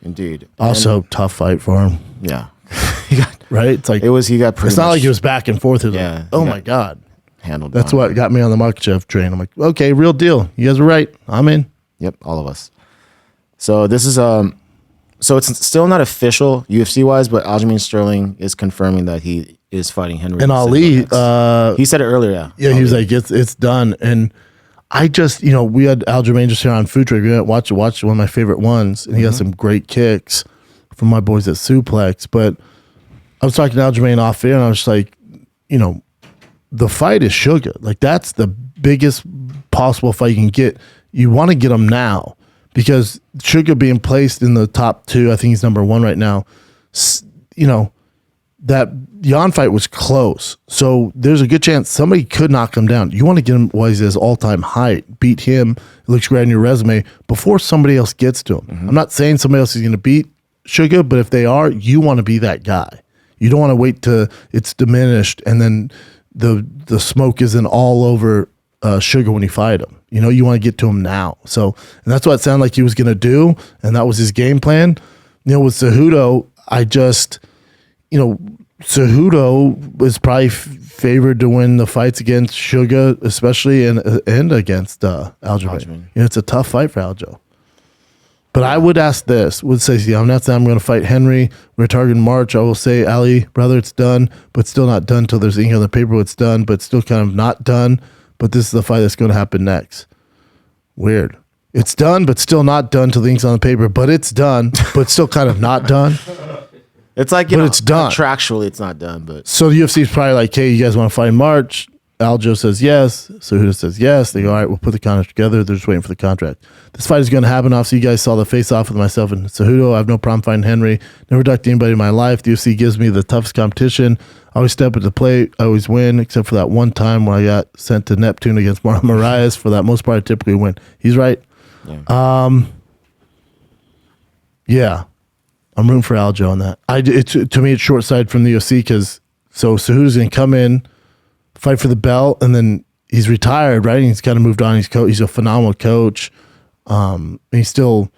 Indeed. Also, tough fight for him. Yeah. Right? It's like he got pretty it's not like it was back and forth. It was Yeah, like, oh my God. handled. That's down. what got me on the Makhachev train. I'm like, okay, real deal. You guys are right. I'm in. Yep, all of us. So this is so it's still not official UFC wise, but Aljamain Sterling is confirming that he is fighting Henry. And Ali, he said it earlier. Yeah, yeah, he was like, it's done. And I just, we had Aljamain just here on Food Trade. We went watch one of my favorite ones, and he got some great kicks from my boys at Suplex. But I was talking to Aljamain off air, and I was just like, the fight is Sugar. Like, that's the biggest possible fight you can get. You want to get him now because Sugar being placed in the top 2, I think he's number 1 right now. That Jan fight was close. So there's a good chance somebody could knock him down. You want to get him while he's at his all-time height. Beat him. It looks great on your resume before somebody else gets to him. I'm not saying somebody else is going to beat Sugar, but if they are, you want to be that guy. You don't want to wait till it's diminished and then the smoke isn't all over Sugar when you fight him. You want to get to him now. So, and that's what it sounded like he was going to do, and that was his game plan. With Cejudo, Cejudo was probably favored to win the fights against Sugar, especially and against Aljamain. It's a tough fight for Aljo. But I would ask this. I'm not saying I'm going to fight Henry. We're targeting March. I will say, Ali, brother, it's done, but still not done until there's ink on the paper. It's done, but still kind of not done. But this is the fight that's going to happen next. Weird. It's done, but still not done till the ink's on the paper. But it's done, but still kind of not done. It's like, it's done. Contractually, it's not done, but so the UFC is probably like, hey, you guys want to fight in March? Aljo says yes. Cejudo says yes. They go, all right, we'll put the contract together. They're just waiting for the contract. This fight is going to happen. Obviously, you guys saw the face-off with myself and Cejudo. I have no problem fighting Henry. Never ducked anybody in my life. The UFC gives me the toughest competition. I always step at the plate. I always win, except for that one time when I got sent to Neptune against Marlon Moraes. For that most part, I typically win. He's right. Yeah. I'm rooting for Aljo on that. To me, it's short-sighted from the UFC because Cejudo's going to come in, fight for the belt, and then he's retired, right? And he's kind of moved on. He's a phenomenal coach. He's still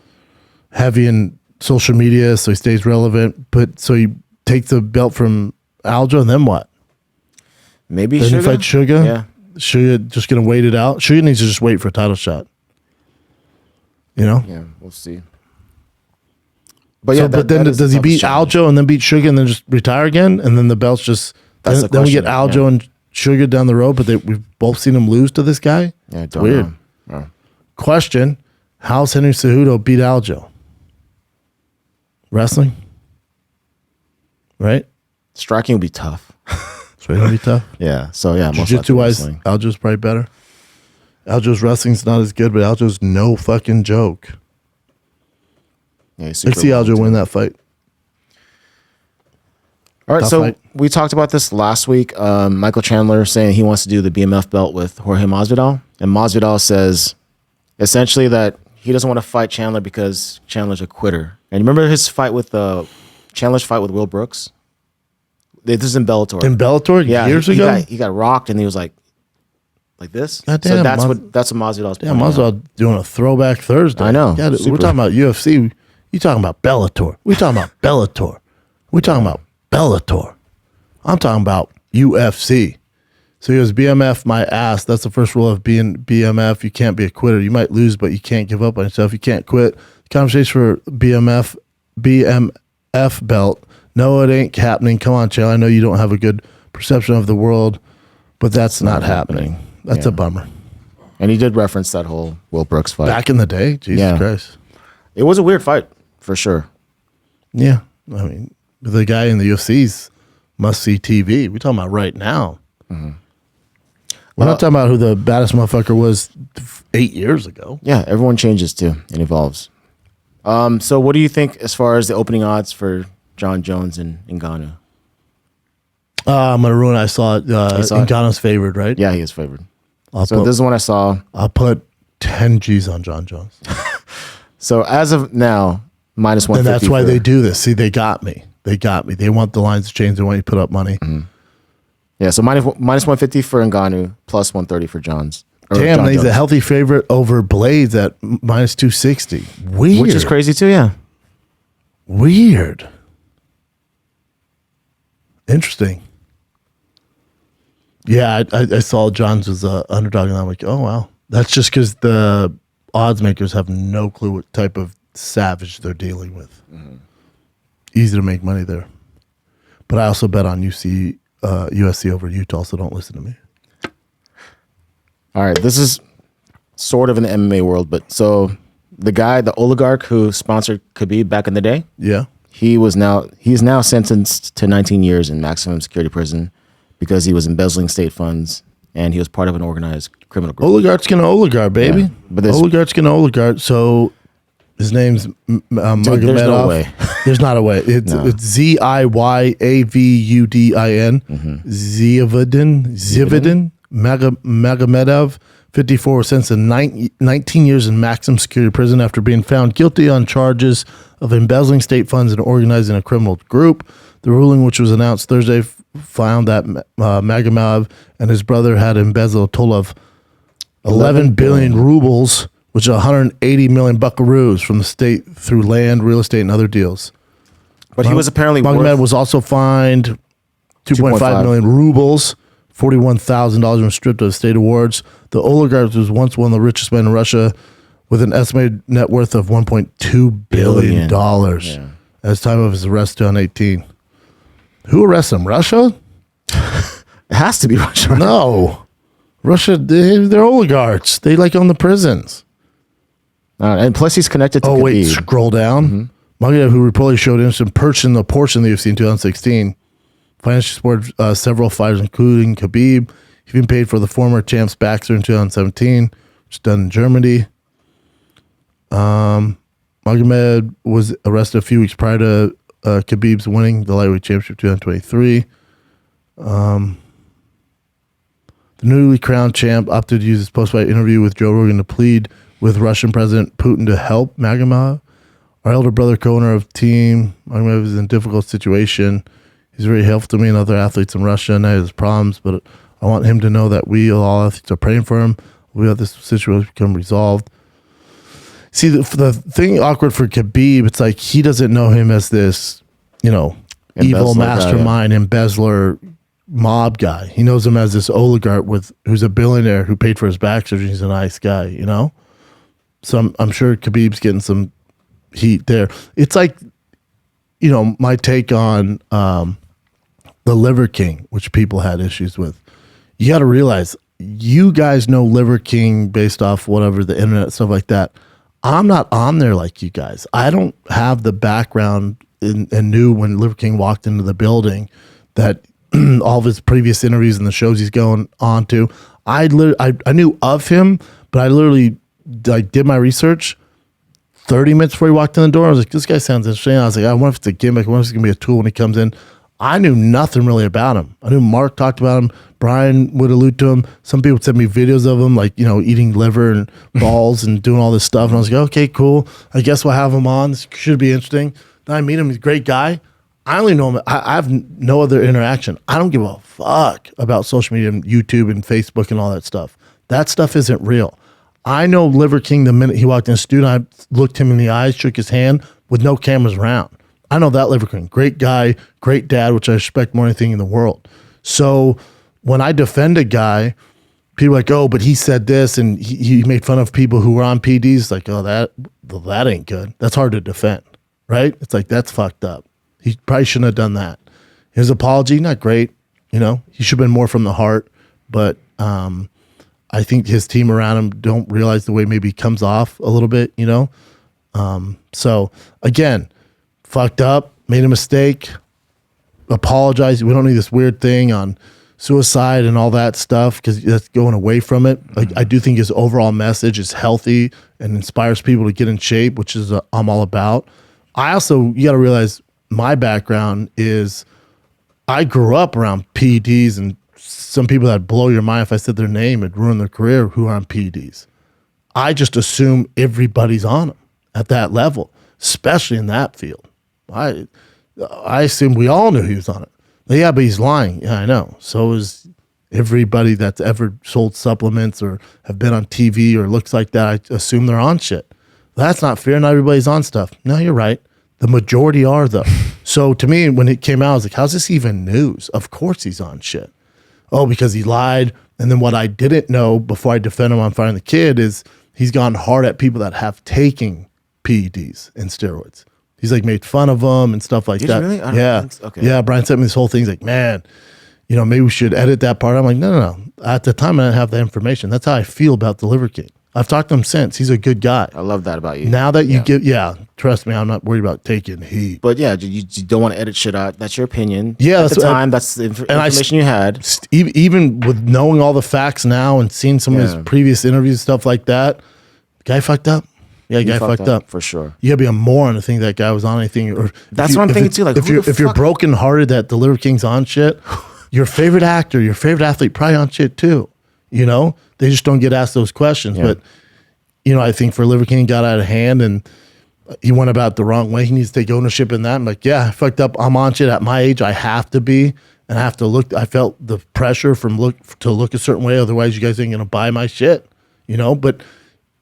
heavy in social media, so he stays relevant. But so he takes the belt from Aljo, and then what? Maybe then Sugar? He fight Sugar. Yeah, Sugar just gonna wait it out. Sugar needs to just wait for a title shot. Yeah, we'll see. But then does he beat Aljo and then beat Sugar and then just retire again? And then the belt's just then we get Aljo and Sugar down the road, but we've both seen him lose to this guy. Yeah, it's weird. No. Question: how's Henry Cejudo beat Aljo? Wrestling, right? Striking would be tough. Striking would be tough. Yeah. So yeah, jiu-jitsu wise, Aljo's probably better. Aljo's wrestling's not as good, but Aljo's no fucking joke. Yeah, I see Aljo win that fight. All right, Tough so fight. we talked about this last week. Michael Chandler saying he wants to do the BMF belt with Jorge Masvidal, and Masvidal says essentially that he doesn't want to fight Chandler because Chandler's a quitter. And remember his fight with Chandler's fight with Will Brooks? This is in Bellator. In Bellator, years ago, he got rocked, and he was like this. God so damn, that's what Masvidal's. Yeah, Masvidal doing a throwback Thursday. I know. God, we're talking about UFC. You talking about Bellator? We talking about Bellator. We talking about Bellator. I'm talking about UFC. So he goes, BMF my ass. That's the first rule of being BMF. You can't be a quitter. You might lose, but you can't give up on yourself. You can't quit. The conversation for BMF belt. No, it ain't happening. Come on, Chael. I know you don't have a good perception of the world, but that's not happening. That's a bummer. And he did reference that whole Will Brooks fight. Back in the day? Jesus Christ. It was a weird fight, for sure. Yeah. I mean, the guy in the UFC's must-see TV. We're talking about right now. Mm-hmm. We're not talking about who the baddest motherfucker was 8 years ago. Yeah, everyone changes too and evolves. So what do you think as far as the opening odds for John Jones and Ngannou? I'm going to ruin it. I saw it. Ngannou's favored, right? Yeah, he is favored. This is the one I saw. I'll put 10 G's on John Jones. So as of now, minus 150. And that's why they do this. See, they got me. They want the lines to change. They want you to put up money. Mm-hmm. Yeah, so minus 150 for Ngannou, plus 130 for Johns. Damn, he's a healthy favorite over Blades at minus 260. Weird. Which is crazy too, yeah. Weird. Interesting. Yeah, I saw Johns was underdog, and I'm like, oh, wow. That's just because the odds makers have no clue what type of savage they're dealing with. Mm-hmm. Easy to make money there. But I also bet on USC over Utah, so don't listen to me. All right, this is sort of in the MMA world, but so the oligarch who sponsored Khabib back in the day, yeah, he's now sentenced to 19 years in maximum security prison because he was embezzling state funds and he was part of an organized criminal group. Oligarch's gonna oligarch, baby. Yeah, but oligarch's gonna oligarch. So his name's Magomedov. There's no way. There's not a way. It's Ziyavudin. Mm-hmm. Ziyavudin. Magomedov, 54, was sentenced to 19 years in maximum security prison after being found guilty on charges of embezzling state funds and organizing a criminal group. The ruling, which was announced Thursday, found that Magomedov and his brother had embezzled a total of 11 billion rubles, which is 180 million buckaroos from the state through land, real estate, and other deals. But he was apparently Magomedov was also fined 2.5 million rubles, $41,000, and was stripped of state awards. The oligarch was once one of the richest men in Russia with an estimated net worth of $1.2 billion at the time of his arrest in 2018. Who arrested him? Russia? It has to be Russia. Right? No. Russia, they're oligarchs. They own the prisons. And plus he's connected to Khabib. Wait, scroll down. Mm-hmm. Magomedov, who reportedly showed interest in purchasing the portion of the UFC in 2016, financially supported several fighters, including Khabib. He even paid for the former champ's Baxter in 2017, which was done in Germany. Magomed was arrested a few weeks prior to Khabib's winning the lightweight championship 2023. The newly crowned champ opted to use his post-fight interview with Joe Rogan to plead with Russian President Putin to help Magomedov. Our elder brother, co-owner of team, Magomedov is in a difficult situation. He's very helpful to me and other athletes in Russia, and I have his problems, but I want him to know that we, all athletes, are praying for him. We have this situation become resolved. See, the thing awkward for Khabib, it's like he doesn't know him as this, evil mastermind, embezzler, mob guy. He knows him as this oligarch who's a billionaire who paid for his back surgery. He's a nice guy, So I'm sure Khabib's getting some heat there. It's like, my take on the Liver King, which people had issues with. You got to realize, you guys know Liver King based off whatever, the internet, stuff like that. I'm not on there like you guys. I don't have the background and knew when Liver King walked into the building that all of his previous interviews and the shows he's going on to. I knew of him, but I literally did my research 30 minutes before he walked in the door. I was like, this guy sounds interesting. I was like, I wonder if it's a gimmick. I wonder if it's going to be a tool when he comes in. I knew nothing really about him. I knew Mark talked about him. Brian would allude to him. Some people sent me videos of him, eating liver and balls and doing all this stuff. And I was like, okay, cool. I guess we'll have him on. This should be interesting. Then I meet him. He's a great guy. I only know him. I have no other interaction. I don't give a fuck about social media and YouTube and Facebook and all that stuff. That stuff isn't real. I know Liver King the minute he walked in the studio. I looked him in the eyes, shook his hand with no cameras around. I know that Liver King. Great guy, great dad, which I respect more than anything in the world. So when I defend a guy, people are like, oh, but he said this, and he made fun of people who were on PDs. Like, oh, that ain't good. That's hard to defend, right? It's like, that's fucked up. He probably shouldn't have done that. His apology, not great. He should have been more from the heart. But I think his team around him don't realize the way maybe he comes off a little bit, So, again, fucked up, made a mistake, apologize. We don't need this weird thing on suicide and all that stuff because that's going away from it. Like, I do think his overall message is healthy and inspires people to get in shape, which is I'm all about. I also, you got to realize my background is I grew up around PEDs and some people that blow your mind if I said their name and ruin their career who are on PEDs. I just assume everybody's on them at that level, especially in that field. I assume we all knew he was on it. Yeah, but he's lying. Yeah, I know. So is everybody that's ever sold supplements or have been on TV or looks like that. I assume they're on shit. That's not fair. Not everybody's on stuff. No, you're right. The majority are, though. So to me, when it came out, I was like, how's this even news? Of course he's on shit. Oh, because he lied. And then what I didn't know before I defend him on fighting the kid is he's gone hard at people that have taken PEDs and steroids. He's like made fun of them and stuff like that. Really? Yeah. Okay. Yeah. Brian sent me this whole thing. He's like, man, maybe we should edit that part. I'm like, no. At the time, I didn't have the information. That's how I feel about the Liver King. I've talked to him since. He's a good guy. I love that about you. Now that you trust me, I'm not worried about taking heat. But yeah, you don't want to edit shit out. That's your opinion. Yeah. At the time, that's the information you had. Even with knowing all the facts now and seeing some of his previous interviews and stuff like that, guy fucked up. Yeah, guy fucked up for sure. You gotta be a moron to think that guy was on anything. Or that's what I'm thinking too. Like, if you're brokenhearted that the Liver King's on shit, your favorite actor, your favorite athlete, probably on shit too. They just don't get asked those questions. But I think for Liver King got out of hand and he went about the wrong way. He needs to take ownership in that. I'm like, yeah, I fucked up. I'm on shit at my age. I have to be, and I have to look. I felt the pressure to look a certain way. Otherwise, you guys ain't gonna buy my shit. But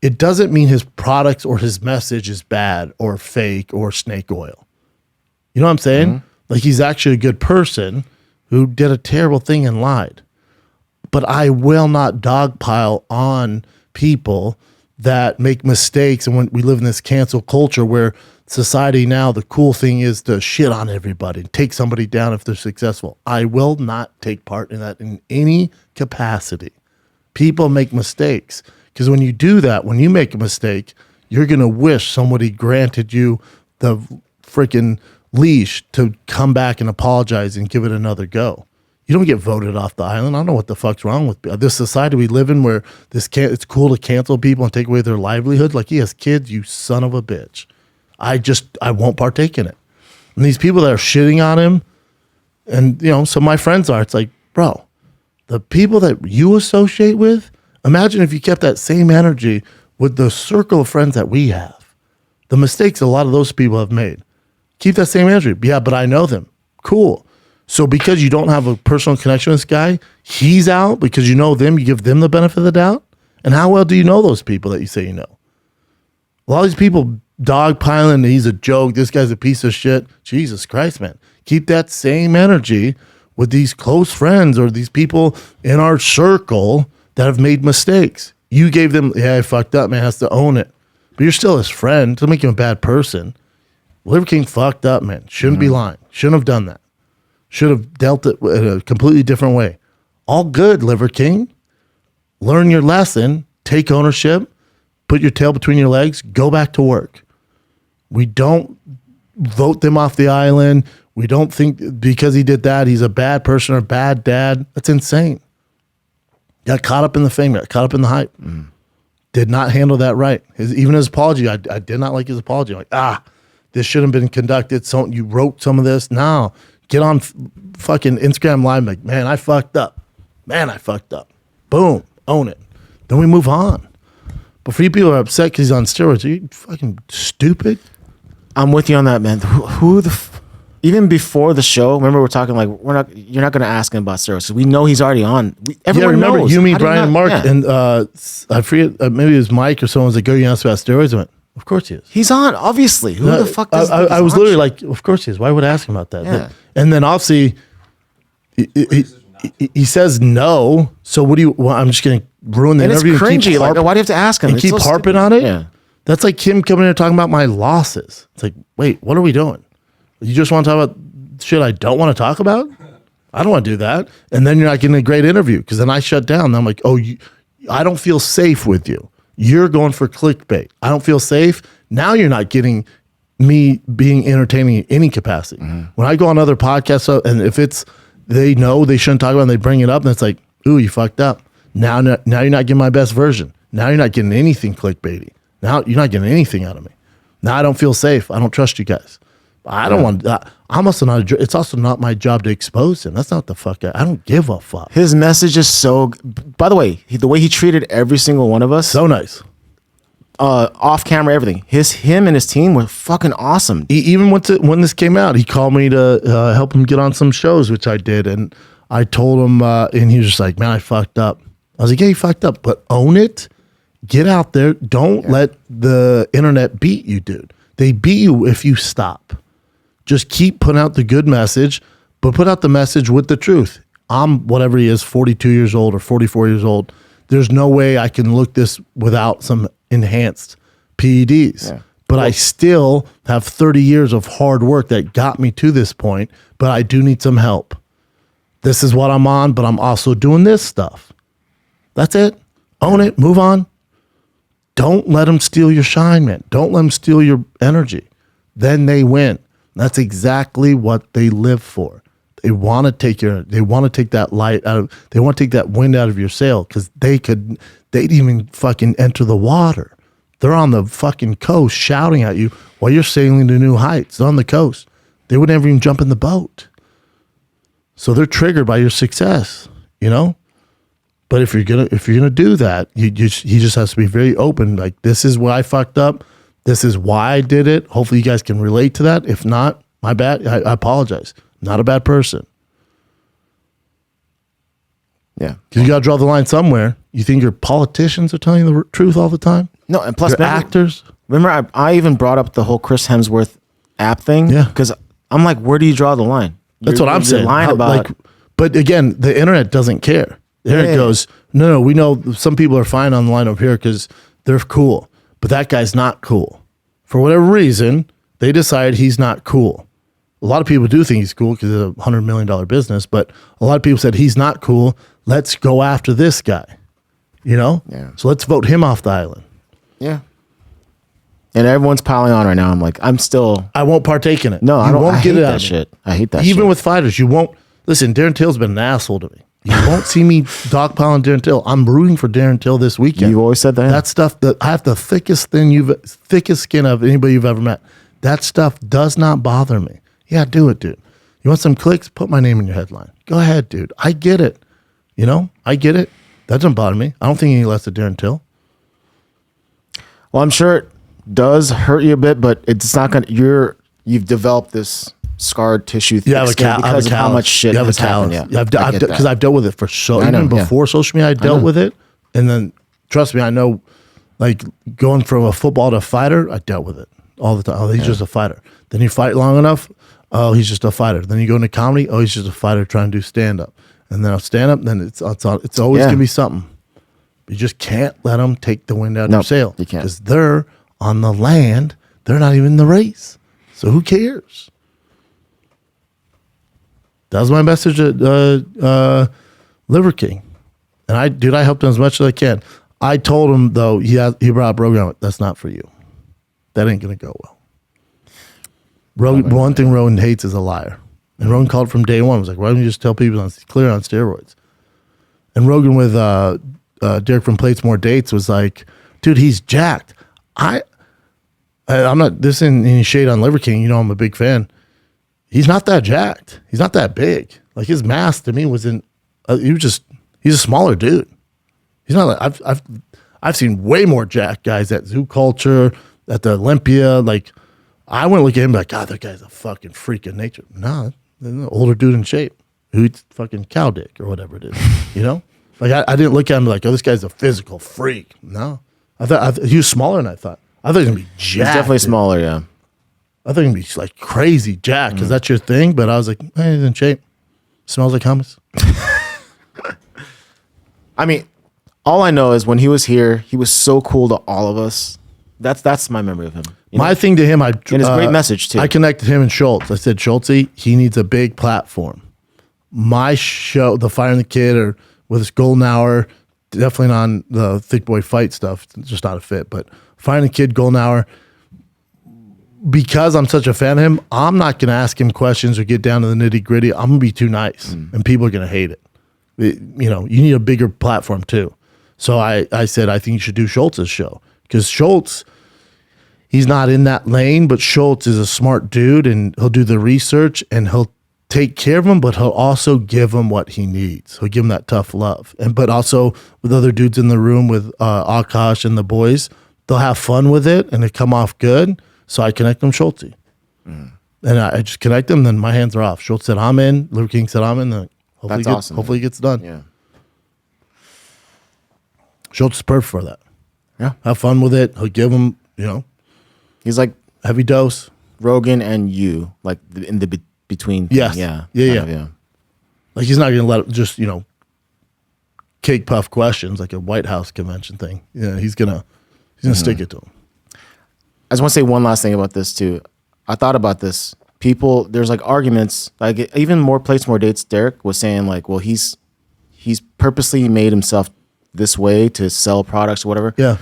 it doesn't mean his products or his message is bad or fake or snake oil. You know what I'm saying? Mm-hmm. Like, he's actually a good person who did a terrible thing and lied. But I will not dogpile on people that make mistakes. And when we live in this cancel culture where society now, the cool thing is to shit on everybody, take somebody down if they're successful. I will not take part in that in any capacity. People make mistakes. Because when you do that, when you make a mistake, you're going to wish somebody granted you the freaking leash to come back and apologize and give it another go. You don't get voted off the island. I don't know what the fuck's wrong with this society we live in where it's cool to cancel people and take away their livelihood. Like, he has kids, you son of a bitch. I won't partake in it. And these people that are shitting on him, and, some of my friends are, it's like, bro, the people that you associate with, imagine if you kept that same energy with the circle of friends that we have. The mistakes a lot of those people have made. Keep that same energy. Yeah, but I know them. Cool. So because you don't have a personal connection with this guy, he's out because you know them, you give them the benefit of the doubt? And how well do you know those people that you say you know? A lot of these people dogpiling, he's a joke, this guy's a piece of shit. Jesus Christ, man. Keep that same energy with these close friends or these people in our circle that have made mistakes. You gave them, I fucked up, man, has to own it. But you're still his friend. Doesn't make him a bad person. Liver King fucked up, man. Shouldn't be lying. Shouldn't have done that. Should have dealt it in a completely different way. All good, Liver King. Learn your lesson. Take ownership. Put your tail between your legs. Go back to work. We don't vote them off the island. We don't think because he did that, he's a bad person or a bad dad. That's insane. Got caught up in the fame, got caught up in the hype. Did not handle that right. Even his apology, I did not like his apology. I'm like, this shouldn't have been conducted. So you wrote some of this. Now, get on fucking Instagram Live, like, man, I fucked up. Man, I fucked up. Boom, own it. Then we move on. But for you people who are upset because he's on steroids, are you fucking stupid? I'm with you on that, man. Even before the show, remember we're talking like you're not going to ask him about steroids. We know he's already on. Everyone remember knows. You, me, Brian, and Mark, and I forget, maybe it was Mike or someone was like, "Go, you asked about steroids." I went, "Of course he is. He's on, obviously. Who the fuck does I was literally like, "Of course he is. Why would I ask him about that?" Yeah. And then obviously, he says no. So what do you? Well, I'm just going to ruin the interview. It's cringy. Like, why do you have to ask him? And keep harping on it. Yeah. That's like him coming in here talking about my losses. It's like, wait, what are we doing? You just want to talk about shit I don't want to talk about? I don't want to do that. And then you're not getting a great interview because then I shut down. And I'm like, I don't feel safe with you. You're going for clickbait. I don't feel safe. Now you're not getting me being entertaining in any capacity. When I go on other podcasts, and if it's they know they shouldn't talk about it and they bring it up, and it's like, ooh, you fucked up. Now you're not getting my best version. Now you're not getting anything clickbaity. Now you're not getting anything out of me. Now I don't feel safe. I don't trust you guys. I don't want. I'm also not. It's also not my job to expose him. That's not the fuck. I don't give a fuck. His message is so. By the way, the way he treated every single one of us, So nice. Off camera, everything. Him and his team were fucking awesome. Even when this came out, he called me to help him get on some shows, which I did, and I told him, and he was just like, "Man, I fucked up." I was like, "Yeah, you fucked up, but own it. Get out there. Don't let the internet beat you, dude. They beat you if you stop. Just keep putting out the good message, but put out the message with the truth. I'm whatever he is, 42 years old or 44 years old. There's no way I can look this without some enhanced PEDs. Yeah. But I still have 30 years of hard work that got me to this point, but I do need some help. This is what I'm on, but I'm also doing this stuff. That's it. Own it. Move on. Don't let them steal your shine, man. Don't let them steal your energy. Then they win. That's exactly what they live for. They want to take that light out of, they want to take that wind out of your sail because they'd even fucking enter the water. They're on the fucking coast shouting at you while you're sailing to new heights. They're on the coast. They would never even jump in the boat. So they're triggered by your success, you know? But if you're gonna do that, he just has to be very open. Like, this is where I fucked up. This is why I did it. Hopefully you guys can relate to that. If not, my bad. I apologize. Not a bad person. Yeah. Because you got to draw the line somewhere. You think your politicians are telling you the truth all the time? No, and plus actors. Remember, I even brought up the whole Chris Hemsworth app thing. Yeah. Because I'm like, where do you draw the line? That's what I'm saying. Lying about. But again, the internet doesn't care. The internet goes, no, we know some people are fine on the line over here because they're cool. But that guy's not cool. For whatever reason, they decide he's not cool. A lot of people do think he's cool because it's a $100 million business, but a lot of people said he's not cool. Let's go after this guy. You know? Yeah. So let's vote him off the island. Yeah. And everyone's piling on right now. I'm like, I won't partake in it. No, I won't hate that shit. I hate that shit. Even with fighters, you won't. Listen, Darren Till's been an asshole to me. You won't see me dogpiling Darren Till. I'm rooting for Darren Till this weekend. You've always said that. That stuff, I have the thickest skin of anybody you've ever met. That stuff does not bother me. Yeah, do it, dude. You want some clicks? Put my name in your headline. Go ahead, dude. I get it. You know, I get it. That doesn't bother me. I don't think any less of Darren Till. Well, I'm sure it does hurt you a bit, but it's not gonna. You've developed this scarred tissue because of how much shit has happened. Yeah, because I've dealt with it for even before social media. I dealt with it, and then trust me, I know. Like going from a football to a fighter, I dealt with it all the time. Oh, he's just a fighter. Then you fight long enough. Oh, he's just a fighter. Then you go into comedy. Oh, he's just a fighter trying to do stand up. And then stand up. Then it's always gonna be something. You just can't let them take the wind out of your sail. You can't, because they're on the land. They're not even in the race. So who cares? That was my message at Liver King. And I helped him as much as I can. I told him, though, he brought up Rogan. That's not for you. That ain't going to go well. One thing Rogan hates is a liar. And Rogan called from day one. Was like, why don't you just tell people he's clear on steroids? And Rogan with Derek from Plates More Dates was like, dude, he's jacked. I'm not, this isn't any shade on Liver King. You know, I'm a big fan. He's not that jacked. He's not that big. Like his mass to me wasn't. He's a smaller dude. He's not. Like, I've seen way more jacked guys at Zoo Culture, at the Olympia. Like I wouldn't look at him like, God, that guy's a fucking freak of nature. Nah, an older dude in shape who eats fucking cow dick or whatever it is. You know, like I didn't look at him like, oh, this guy's a physical freak. No, I thought he was smaller than I thought. I thought he was gonna be jacked. He's definitely smaller. Yeah. I thought he'd be like crazy jacked because that's your thing. But I was like, hey, he's in shape. Smells like hummus. I mean, all I know is when he was here, he was so cool to all of us. That's my memory of him. My thing to him, and his great message too. I connected him and Schultz. I said, Schultz, he needs a big platform. My show, The Fire and the Kid, or with his Golden Hour, definitely not on the Thiccboy fight stuff. It's just not a fit. But Fire and the Kid, Golden Hour. because I'm such a fan of him, I'm not going to ask him questions or get down to the nitty gritty. I'm going to be too nice, and people are going to hate it. You know, you need a bigger platform too. So I said, I think you should do Schultz's show, because Schultz, he's not in that lane, but Schultz is a smart dude, and he'll do the research, and he'll take care of him, but he'll also give him what he needs. He'll give him that tough love. But also with other dudes in the room, with Akash and the boys, they'll have fun with it, and it come off good. So I connect them Schultz. And I just connect them, then my hands are off. Schultz said, I'm in. Liver King said, I'm in. Then hopefully it gets done. Yeah. Schultz is perfect for that. Yeah. Have fun with it. He'll give them, you know. He's like heavy dose. Rogan and you, like in the between. Yes. Yeah. Yeah. Like he's not going to let it just, you know, cake puff questions like a White House convention thing. Yeah, he's gonna stick it to him. I just want to say one last thing about this too. I thought about this. People, there's like arguments, like even More Plates, More Dates. Derek was saying like, well, he's purposely made himself this way to sell products or whatever. Yeah.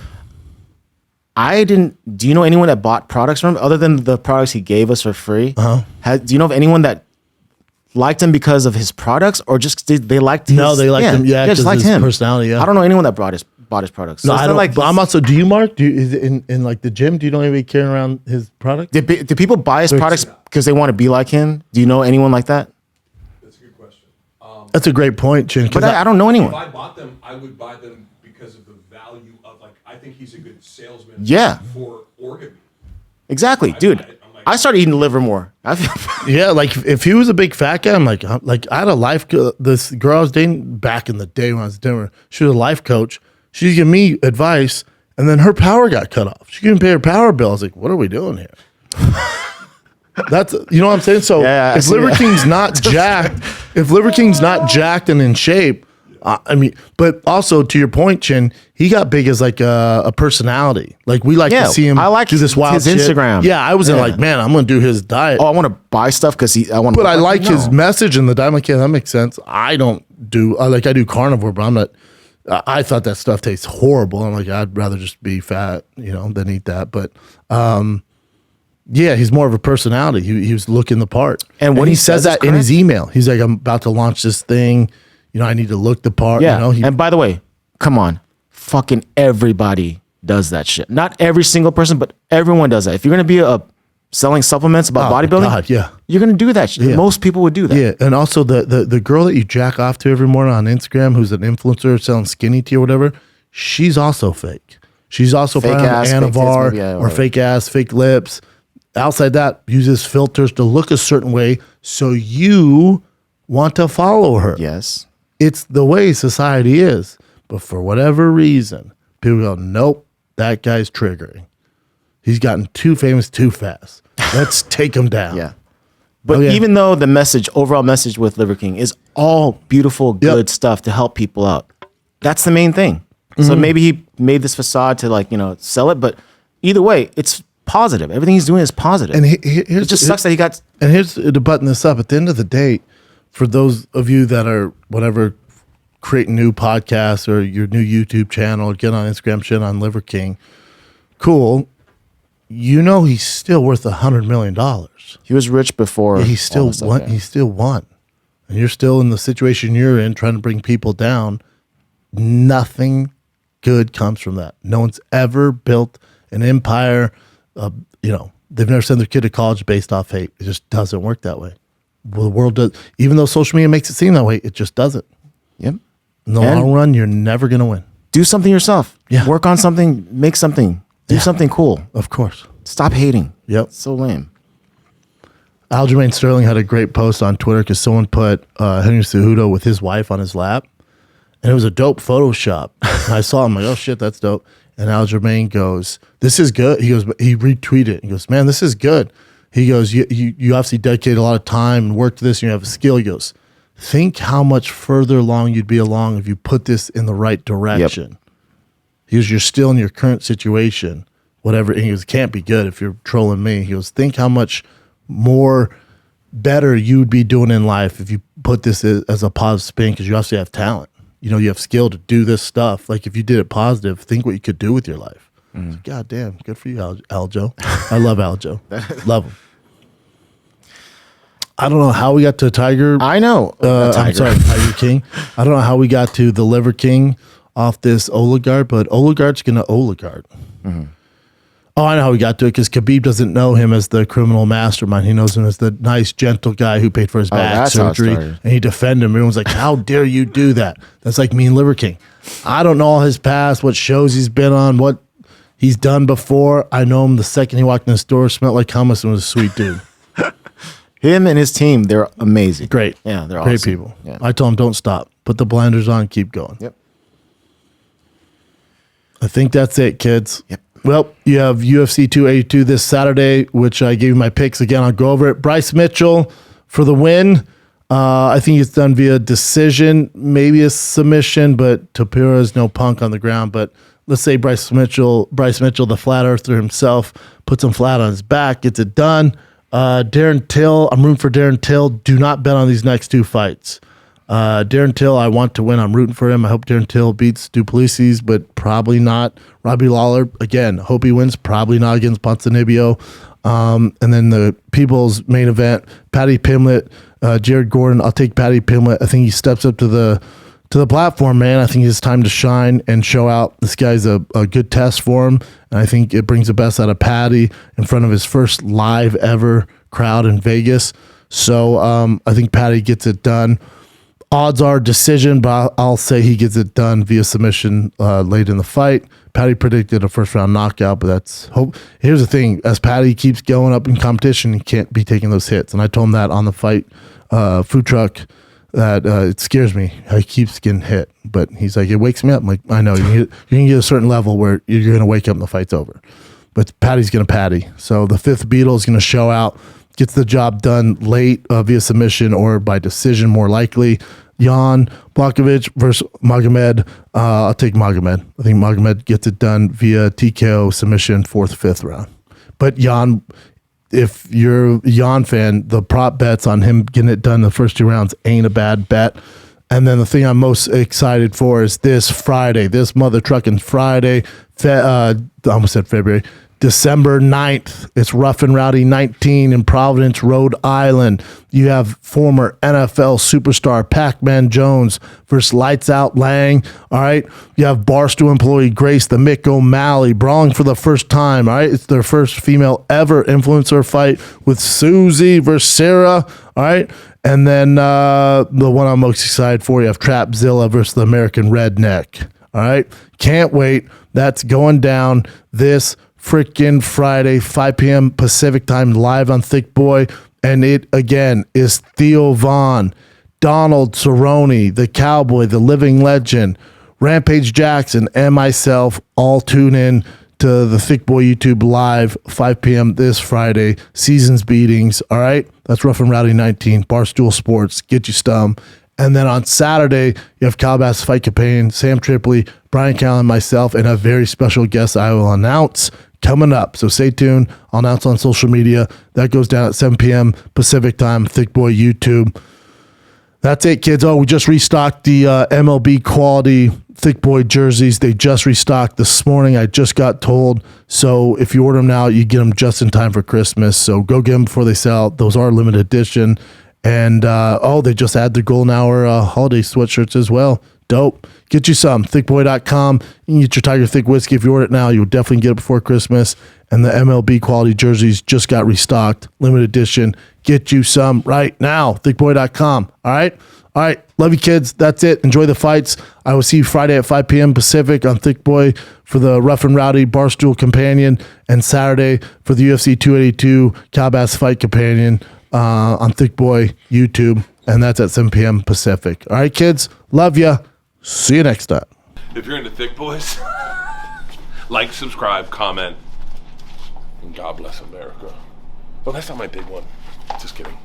Do you know anyone that bought products from him other than the products he gave us for free? Do you know of anyone that liked him because of his products, or just did they liked his? No, they liked him. Yeah, just liked his him. Personality. Yeah. I don't know anyone that bought his products. So No, it's I not don't. like But I'm also. Do you, Mark? Is it in like the gym? Do you know anybody carrying around his product? Do people buy his products because they want to be like him? Do you know anyone like that? That's a good question. That's a great point, Chin. But I don't know anyone. If I bought them, I would buy them because of the value of, like, I think he's a good salesman. Yeah. For organ meat. Exactly, dude. I started eating liver more. I feel Yeah, like if he was a big fat guy, I'm like I had a life. This girl I was dating back in the day when I was dinner, she was a life coach. She's giving me advice, and then her power got cut off. She couldn't pay her power bill. I was like, what are we doing here? That's, you know what I'm saying? So Yeah, if Liver King's not jacked and in shape, I mean, but also to your point, Chin, he got big as like a personality. Like we like to see him. I like do this wild his shit. Instagram. Yeah, I was in like, man, I'm gonna do his diet. I want to buy stuff because I want. But I like his message in the diet. I'm like, yeah, that makes sense. I don't do. I do carnivore, but I'm not. I thought that stuff tastes horrible. I'm like, I'd rather just be fat, than eat that. But yeah, he's more of a personality. He was looking the part. And when he says says that in his email, he's like, I'm about to launch this thing. I need to look the part. Yeah. And by the way, come on, fucking everybody does that shit. Not every single person, but everyone does that. If you're gonna be selling supplements about bodybuilding, God, yeah, you're gonna do that shit. Yeah. Most people would do that. Yeah, and also the girl that you jack off to every morning on Instagram, who's an influencer selling skinny tea or whatever, she's also fake. She's also Fake probably on ass, fake tits, Anavar maybe, yeah, or whatever. fake ass, fake lips. Outside that, uses filters to look a certain way, so you want to follow her. Yes. It's the way society is. But for whatever reason, people go, nope, that guy's triggering. He's gotten too famous too fast. Let's take him down. Yeah. But even though the overall message with Liver King is all beautiful, good stuff to help people out, that's the main thing. So maybe he made this facade to sell it, but either way, it's positive. Everything he's doing is positive. And it just sucks that he got. And here's to button this up. At the end of the day, for those of you that are creating new podcasts or your new YouTube channel, get on Instagram, shit on Liver King, cool. He's still worth $100 million. He was rich before. Yeah, he still won. He still won, and you're still in the situation you're in, trying to bring people down. Nothing good comes from that. No one's ever built an empire. They've never sent their kid to college based off hate. It just doesn't work that way. Well, the world does. Even though social media makes it seem that way, it just doesn't. Yep. In the long run, you're never going to win. Do something yourself. Yeah. Work on something. Make something. Do something cool. Of course. Stop hating. Yep. It's so lame. Aljamain Sterling had a great post on Twitter because someone put Henry Cejudo with his wife on his lap, and it was a dope Photoshop. And I saw him like, oh shit, that's dope. And Aljamain goes, "This is good." He goes, he retweeted it. He goes, "Man, this is good." He goes, "You obviously dedicate a lot of time and work to this, and you have a skill." He goes, "Think how much further along you'd be along if you put this in the right direction." Yep. He goes, "You're still in your current situation, whatever." And he goes, "It can't be good if you're trolling me." He goes, "Think how much more better you'd be doing in life if you put this as a positive spin, because you obviously have talent. You have skill to do this stuff. Like if you did it positive, think what you could do with your life." God damn, good for you, Aljo. I love Aljo. Love him. I don't know how we got to Tiger. I know. I'm sorry, Tiger King. I don't know how we got to the Liver King off this oligarch, but oligarch's going to oligarch. Oh, I know how we got to it because Khabib doesn't know him as the criminal mastermind. He knows him as the nice, gentle guy who paid for his back surgery, and he defended him. Everyone's like, how dare you do that? That's like me and Liver King. I don't know all his past, what shows he's been on, what he's done before. I know him the second he walked in the store, smelled like hummus, and was a sweet dude. Him and his team, they're amazing. Great. Yeah, they're great awesome. people. Yeah. I told him, don't stop. Put the blinders on, keep going. Yep. I think that's it, kids. Yep. Well, you have UFC 282 this Saturday, which I gave you my picks. Again, I'll go over it. Bryce Mitchell for the win. I think it's done via decision, maybe a submission, but Topuria is no punk on the ground. But let's say Bryce Mitchell, the flat earther himself, puts him flat on his back, gets it done. Darren Till, I'm rooting for Darren Till. Do not bet on these next two fights. Darren Till, I want to win. I'm rooting for him. I hope Darren Till beats Plessis, but probably not. Robbie Lawler, again, hope he wins. Probably not against Ponzinibbio. And then the people's main event, Paddy Pimblet, Jared Gordon. I'll take Paddy Pimblet. I think he steps up to the platform, man. I think it's time to shine and show out. This guy's a good test for him, and I think it brings the best out of Paddy in front of his first live ever crowd in Vegas. So I think Paddy gets it done. Odds are decision, but I'll say he gets it done via submission late in the fight. Paddy predicted a first-round knockout, but that's hope. Here's the thing. As Paddy keeps going up in competition, he can't be taking those hits. And I told him that on the fight food truck that it scares me how he keeps getting hit. But he's like, it wakes me up. I'm like, I know. You can get a certain level where you're going to wake up and the fight's over. But Paddy's going to Paddy. So the fifth Beetle is going to show out, gets the job done late via submission or by decision more likely. Jan Blachowicz versus Magomed. I'll take Magomed. I think Magomed gets it done via TKO submission, 4th, 5th round. But Jan, if you're a Jan fan, the prop bets on him getting it done in the first 2 rounds ain't a bad bet. And then the thing I'm most excited for is this Friday, this mother trucking Friday, I almost said February, December 9th. It's Rough and Rowdy 19 in Providence, Rhode Island. You have former NFL superstar Pac-Man Jones versus Lights Out Lang. All right. You have Barstool employee Grace the Mick O'Malley brawling for the first time. All right. It's their first female ever influencer fight with Susie versus Sarah. All right. And then the one I'm most excited for, you have Trapzilla versus the American Redneck. All right. Can't wait. That's going down this freaking Friday, 5 p.m. Pacific time, live on Thicccboy. And it, again, is Theo Vaughn, Donald Cerrone, the Cowboy, the living legend, Rampage Jackson, and myself all tune in to the Thicccboy YouTube live, 5 p.m. this Friday. Seasons beatings, all right? That's Rough and Rowdy 19, Barstool Sports, get you stum. And then on Saturday, you have Calabas Fight Companion, Sam Tripoli, Brian Callen, myself, and a very special guest I will announce coming up. So stay tuned. I'll announce on social media. That goes down at 7 p.m. Pacific time, Thicccboy YouTube. That's it, kids. Oh, we just restocked the MLB quality Thicccboy jerseys. They just restocked this morning. I just got told. So if you order them now, you get them just in time for Christmas. So go get them before they sell. Those are limited edition. And, they just add the Golden Hour holiday sweatshirts as well. Dope. Get you some. Thiccboy.com. You can get your Tiger Thick whiskey. If you order it now, you'll definitely get it before Christmas. And the MLB quality jerseys just got restocked. Limited edition. Get you some right now. Thiccboy.com. All right? All right. Love you, kids. That's it. Enjoy the fights. I will see you Friday at 5 p.m. Pacific on Thicccboy for the Rough and Rowdy Barstool Companion, and Saturday for the UFC 282 Calabas Fight Companion on Thicccboy YouTube. And that's at 7 p.m. Pacific. All right, kids. Love ya. See you next time. If you're into Thick Boys, like, subscribe, comment, and God bless America. Well, that's not my big one. Just kidding.